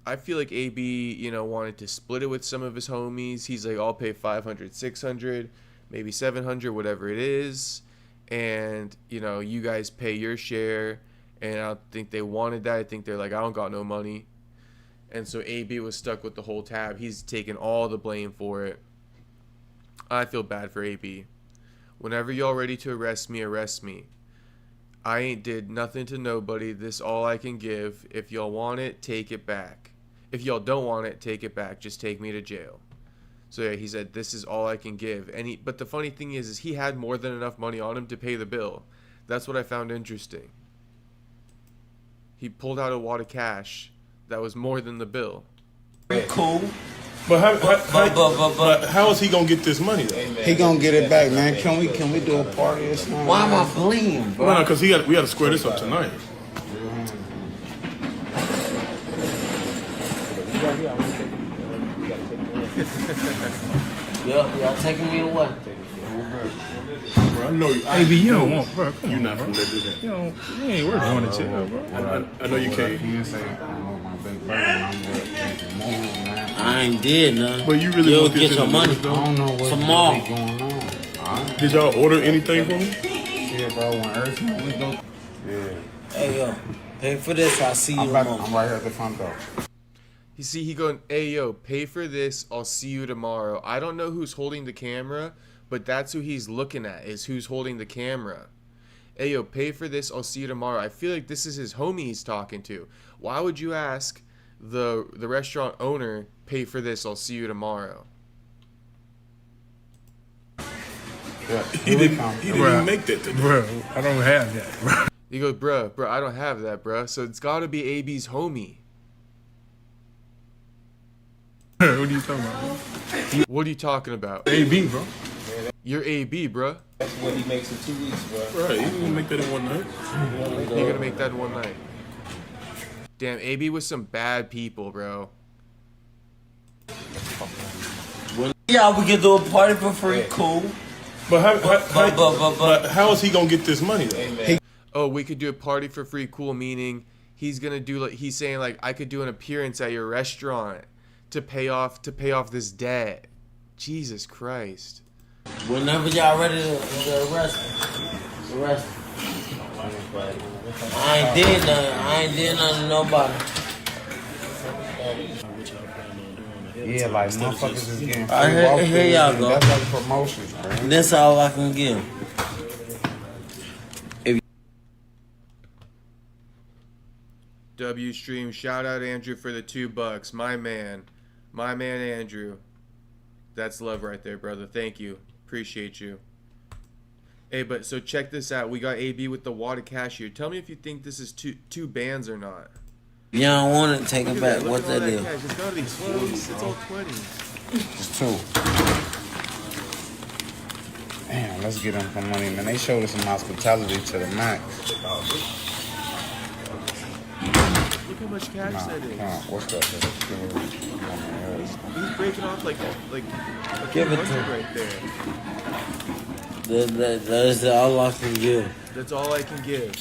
[SPEAKER 1] I feel like AB, you know, wanted to split it with some of his homies. He's like, I'll pay $500, $600, maybe $700, whatever it is. And, you know, you guys pay your share. And I don't think they wanted that. I think they're like, I don't got no money. And so AB was stuck with the whole tab. He's taking all the blame for it. I feel bad for AB. Whenever y'all ready to arrest me, arrest me. I ain't did nothing to nobody. This all I can give. If y'all want it, take it back. If y'all don't want it, take it back. Just take me to jail. So yeah, he said, this is all I can give. But the funny thing is he had more than enough money on him to pay the bill. That's what I found interesting. He pulled out a wad of cash that was more than the bill.
[SPEAKER 21] Cool.
[SPEAKER 22] But how is he gonna get this money though?
[SPEAKER 21] He gonna get it back, man. Can we do a party or something? Why am I fleeing, bro?
[SPEAKER 22] No, because we got to square this up tonight.
[SPEAKER 21] Y'all taking me away.
[SPEAKER 22] Bro, I know you.
[SPEAKER 5] AB, you don't want, bro. Come
[SPEAKER 22] You're
[SPEAKER 5] on,
[SPEAKER 22] not
[SPEAKER 5] bro.
[SPEAKER 22] from that, do that.
[SPEAKER 5] You don't. You ain't worth going to jail, bro.
[SPEAKER 22] I know you can't.
[SPEAKER 21] I ain't did nothing.
[SPEAKER 22] But you really
[SPEAKER 21] You'll
[SPEAKER 22] want this
[SPEAKER 21] get
[SPEAKER 22] in
[SPEAKER 21] your
[SPEAKER 22] the
[SPEAKER 21] money
[SPEAKER 22] news, though?
[SPEAKER 21] tomorrow.
[SPEAKER 22] Did y'all order anything from me?
[SPEAKER 21] Yeah, bro. When Earth we go. Yeah. Hey yo, pay for this. I'll see you tomorrow. I'm right here at the front door.
[SPEAKER 1] You see, he going, hey, yo, pay for this. I'll see you tomorrow. I don't know who's holding the camera, but that's who he's looking at, is who's holding the camera. Hey, yo, pay for this. I'll see you tomorrow. I feel like this is his homie he's talking to. Why would you ask the restaurant owner, pay for this. I'll see you tomorrow?
[SPEAKER 22] Yeah, he didn't even make that today.
[SPEAKER 5] Bro, I don't have that, bro.
[SPEAKER 1] He goes, bruh, I don't have that, bruh. So it's got to be AB's homie.
[SPEAKER 5] What are you talking about, bro?
[SPEAKER 1] What are you talking about?
[SPEAKER 5] AB, bro.
[SPEAKER 1] You're AB, bruh.
[SPEAKER 21] That's what he makes in 2 weeks, bro.
[SPEAKER 22] Right, you gonna make that in one night?
[SPEAKER 1] You're gonna make that in one night. Damn, AB was some bad people, bro.
[SPEAKER 21] Yeah, we can do a party for free, cool.
[SPEAKER 22] But how is he gonna get this money though?
[SPEAKER 1] Oh, we could do a party for free, cool, meaning he's gonna do like he's saying like I could do an appearance at your restaurant to pay off this debt. Jesus Christ.
[SPEAKER 21] Whenever y'all ready to arrest me. I ain't did nothing to nobody. Yeah, like motherfuckers is getting free. Alright, here y'all go. That's like promotions, man. That's all I can give.
[SPEAKER 1] W stream, shout out Andrew for the $2. My man Andrew. That's love right there, brother. Thank you. Appreciate you. Hey, but so check this out. We got AB with the water cashier. Tell me if you think this is two bands or not.
[SPEAKER 21] You don't want to take it back. What that is?
[SPEAKER 1] It's gotta be 20s. It's all 20s.
[SPEAKER 21] It's 2. Damn, let's get them some money, man. They showed us some hospitality to the max.
[SPEAKER 1] Look how much cash that is.
[SPEAKER 21] What's that?
[SPEAKER 1] He's breaking off like
[SPEAKER 21] Give it to him.
[SPEAKER 1] right there.
[SPEAKER 21] That's all I can give.
[SPEAKER 1] That's all I can give.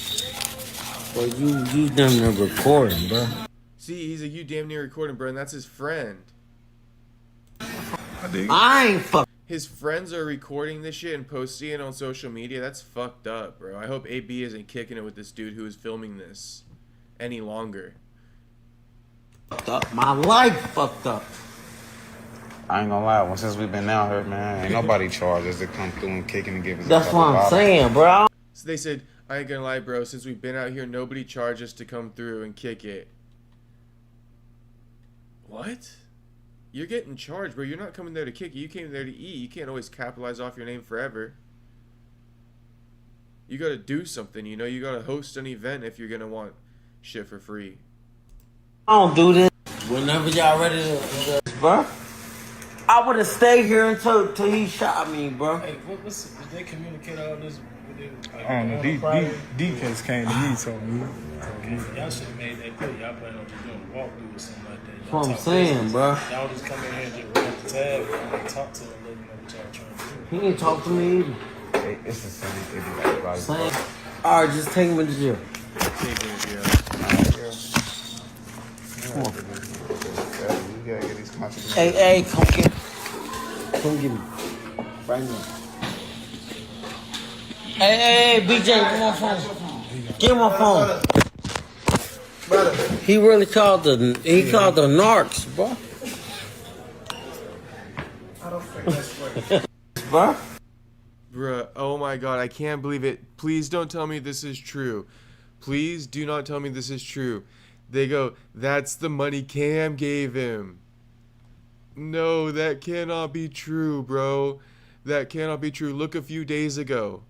[SPEAKER 21] Well, you done the recording, bro.
[SPEAKER 1] See, he's a you damn near recording, bro, and that's his friend.
[SPEAKER 21] I ain't fuck.
[SPEAKER 1] His friends are recording this shit and posting it on social media. That's fucked up, bro. I hope AB isn't kicking it with this dude who is filming this any longer.
[SPEAKER 21] Fucked up. My life fucked up. I ain't gonna lie. Since we've been out here, man, ain't nobody charged us to come through and kicking and giving us. That's what I'm saying, bro.
[SPEAKER 1] So they said, I ain't gonna lie, bro. Since we've been out here, nobody charged us to come through and kick it. What? You're getting charged, bro. You're not coming there to kick it. You came there to eat. You can't always capitalize off your name forever. You gotta do something, you know? You gotta host an event if you're gonna want shit for free.
[SPEAKER 21] I don't do this. Whenever y'all ready to bro. I would have stayed here until he shot me, bro.
[SPEAKER 5] Hey, did they communicate all this with them?
[SPEAKER 6] I don't know. Defense came to me, told me.
[SPEAKER 5] Y'all should have made that clear. Y'all planning on just doing a walkthrough or something like that.
[SPEAKER 21] That's what I'm saying, bro.
[SPEAKER 5] Y'all just come in here and just run the tab and talk to them, let them know what y'all trying to do.
[SPEAKER 21] He didn't talk to me either. It's the same. Same. All right, just take him to jail.
[SPEAKER 1] Take him to jail.
[SPEAKER 21] Come on. Hey, come get me. Right now. Hey, BJ, give me my phone. Give me my phone. He really called the narcs, bro.
[SPEAKER 5] I don't think that's right.
[SPEAKER 21] Bro.
[SPEAKER 1] Bruh, oh my god, I can't believe it. Please don't tell me this is true. Please do not tell me this is true. They go, that's the money Cam gave him. No, that cannot be true, bro. That cannot be true. Look a few days ago.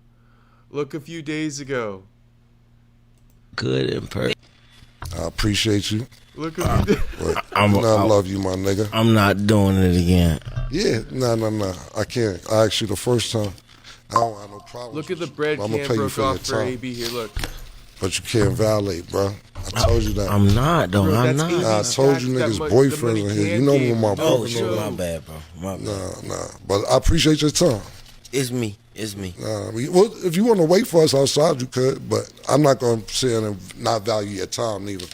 [SPEAKER 1] Good
[SPEAKER 21] in person.
[SPEAKER 18] I appreciate you.
[SPEAKER 1] Look a few days.
[SPEAKER 18] I love you, my nigga.
[SPEAKER 21] I'm not doing it again.
[SPEAKER 18] Yeah, no. I can't. I asked you the first time. I don't have no problem.
[SPEAKER 1] Look at the bread
[SPEAKER 18] I'm
[SPEAKER 1] can
[SPEAKER 18] gonna pay you
[SPEAKER 1] broke
[SPEAKER 18] for your
[SPEAKER 1] off for
[SPEAKER 18] time.
[SPEAKER 1] AB here, look.
[SPEAKER 18] But you can't violate, bro. I told you that.
[SPEAKER 21] I'm not, though.
[SPEAKER 1] Bro,
[SPEAKER 21] I'm
[SPEAKER 1] that's
[SPEAKER 21] not.
[SPEAKER 18] Nah, I told you niggas boyfriends in here. You know what my
[SPEAKER 21] Oh,
[SPEAKER 18] boyfriend
[SPEAKER 21] shit,
[SPEAKER 18] is.
[SPEAKER 21] my bad, bro. My bad.
[SPEAKER 18] Nah. But I appreciate your time.
[SPEAKER 7] It's me. It's me.
[SPEAKER 8] Well, if you want to wait for us outside, you could, but I'm not going to sit in and not value your time neither.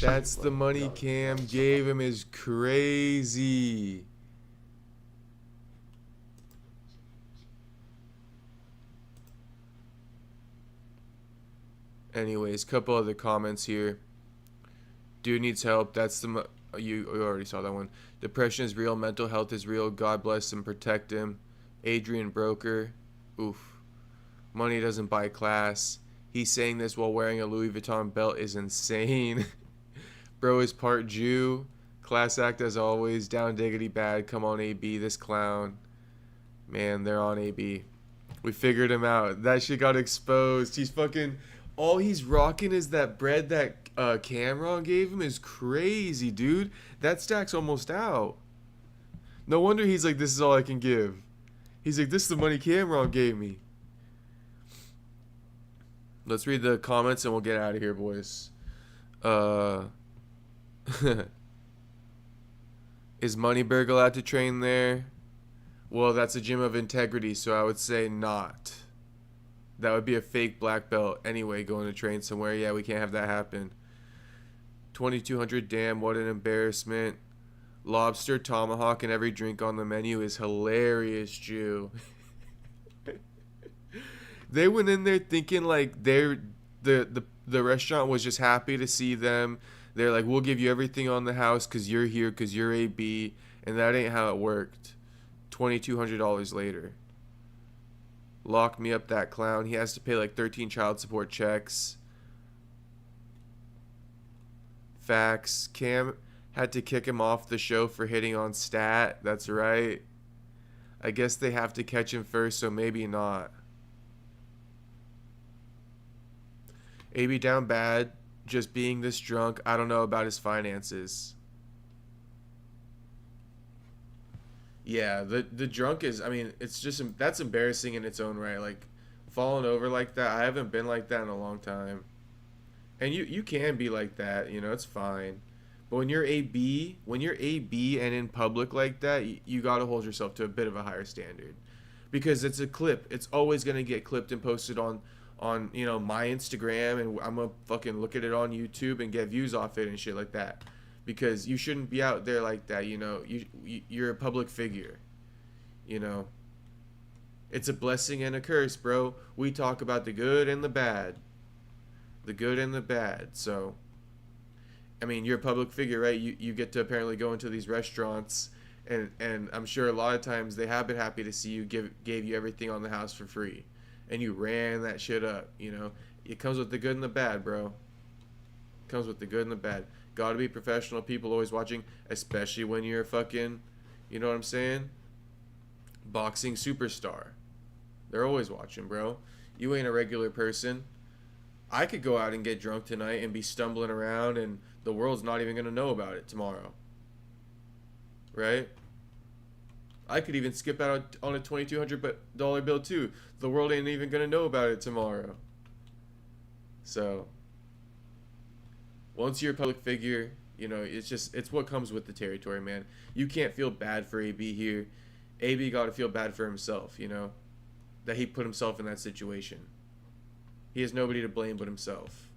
[SPEAKER 1] That's the money Cam gave him is crazy. Anyways, couple other comments here. Dude needs help. That's the you already saw that one. Depression is real. Mental health is real. God bless him. Protect him. Adrian Broker. Oof. Money doesn't buy class. He's saying this while wearing a Louis Vuitton belt is insane. Bro is part Jew. Class act as always. Down diggity bad. Come on, AB. This clown. Man, they're on AB. We figured him out. That shit got exposed. He's fucking... All he's rocking is that bread that Cameron gave him is crazy, dude. That stack's almost out. No wonder he's like, this is all I can give. He's like, this is the money Cameron gave me. Let's read the comments and we'll get out of here, boys. Is Moneyberg allowed to train there? Well, that's a gym of integrity, so I would say not. That would be a fake black belt anyway, going to train somewhere. Yeah, we can't have that happen. 2200, damn, what an embarrassment. Lobster, tomahawk, and every drink on the menu is hilarious, Jew. They went in there thinking like the restaurant was just happy to see them. They're like, we'll give you everything on the house because you're here, because you're AB. And that ain't how it worked. $2,200 later. Lock me up, that clown. He has to pay like 13 child support checks. Facts. Cam had to kick him off the show for hitting on Stat. That's right. I guess they have to catch him first, so maybe not. AB down bad. Just being this drunk. I don't know about his finances. Yeah, the drunk is, I mean, it's just, that's embarrassing in its own right. Like, falling over like that, I haven't been like that in a long time. And you can be like that, you know, it's fine. But when you're AB and in public like that, you got to hold yourself to a bit of a higher standard. Because it's a clip. It's always going to get clipped and posted on, you know, my Instagram, and I'm going to fucking look at it on YouTube and get views off it and shit like that. Because you shouldn't be out there like that, you know. You're a public figure, you know. It's a blessing and a curse, bro. We talk about the good and the bad. The good and the bad. So, I mean, you're a public figure, right? You get to apparently go into these restaurants, and I'm sure a lot of times they have been happy to see you, gave you everything on the house for free. And you ran that shit up, you know. It comes with the good and the bad, bro. It comes with the good and the bad. Gotta be professional, people always watching, especially when you're a fucking, you know what I'm saying? Boxing superstar. They're always watching, bro. You ain't a regular person. I could go out and get drunk tonight and be stumbling around, and the world's not even gonna know about it tomorrow. Right? I could even skip out on a $2,200 bill too. The world ain't even gonna know about it tomorrow. So, once you're a public figure, you know, it's what comes with the territory, man. You can't feel bad for AB here. AB got to feel bad for himself, you know, that he put himself in that situation. He has nobody to blame but himself.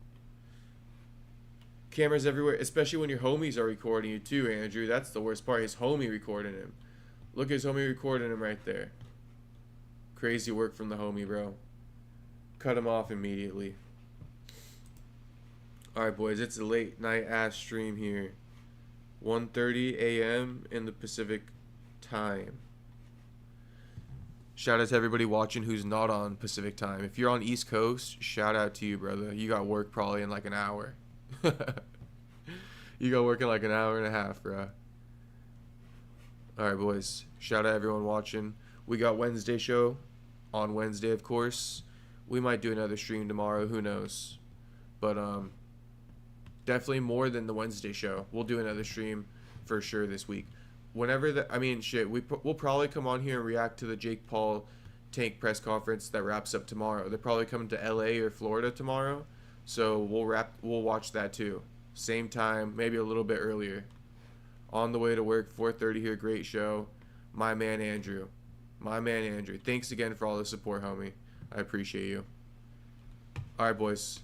[SPEAKER 1] Cameras everywhere, especially when your homies are recording you too, Andrew. That's the worst part. His homie recording him. Look at his homie recording him right there. Crazy work from the homie, bro. Cut him off immediately. Alright, boys, it's a late night ass stream here. 1:30 a.m. in the Pacific time. Shout out to everybody watching who's not on Pacific time. If you're on East Coast, shout out to you, brother. You got work probably in like an hour. You got work in like an hour and a half, bro. Alright, boys. Shout out everyone watching. We got Wednesday show on Wednesday, of course. We might do another stream tomorrow. Who knows? But, definitely more than the Wednesday show. We'll do another stream for sure this week. Whenever we'll probably come on here and react to the Jake Paul Tank press conference that wraps up tomorrow. They're probably coming to LA or Florida tomorrow. So we'll watch that too. Same time, maybe a little bit earlier. On the way to work, 4:30 here. Great show. My man Andrew. Thanks again for all the support, homie. I appreciate you. All right, boys.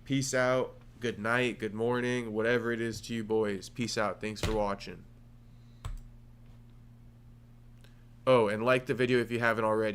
[SPEAKER 1] Peace out. Good night. Good morning. Whatever it is to you boys. Peace out. Thanks for watching. Oh, and like the video if you haven't already.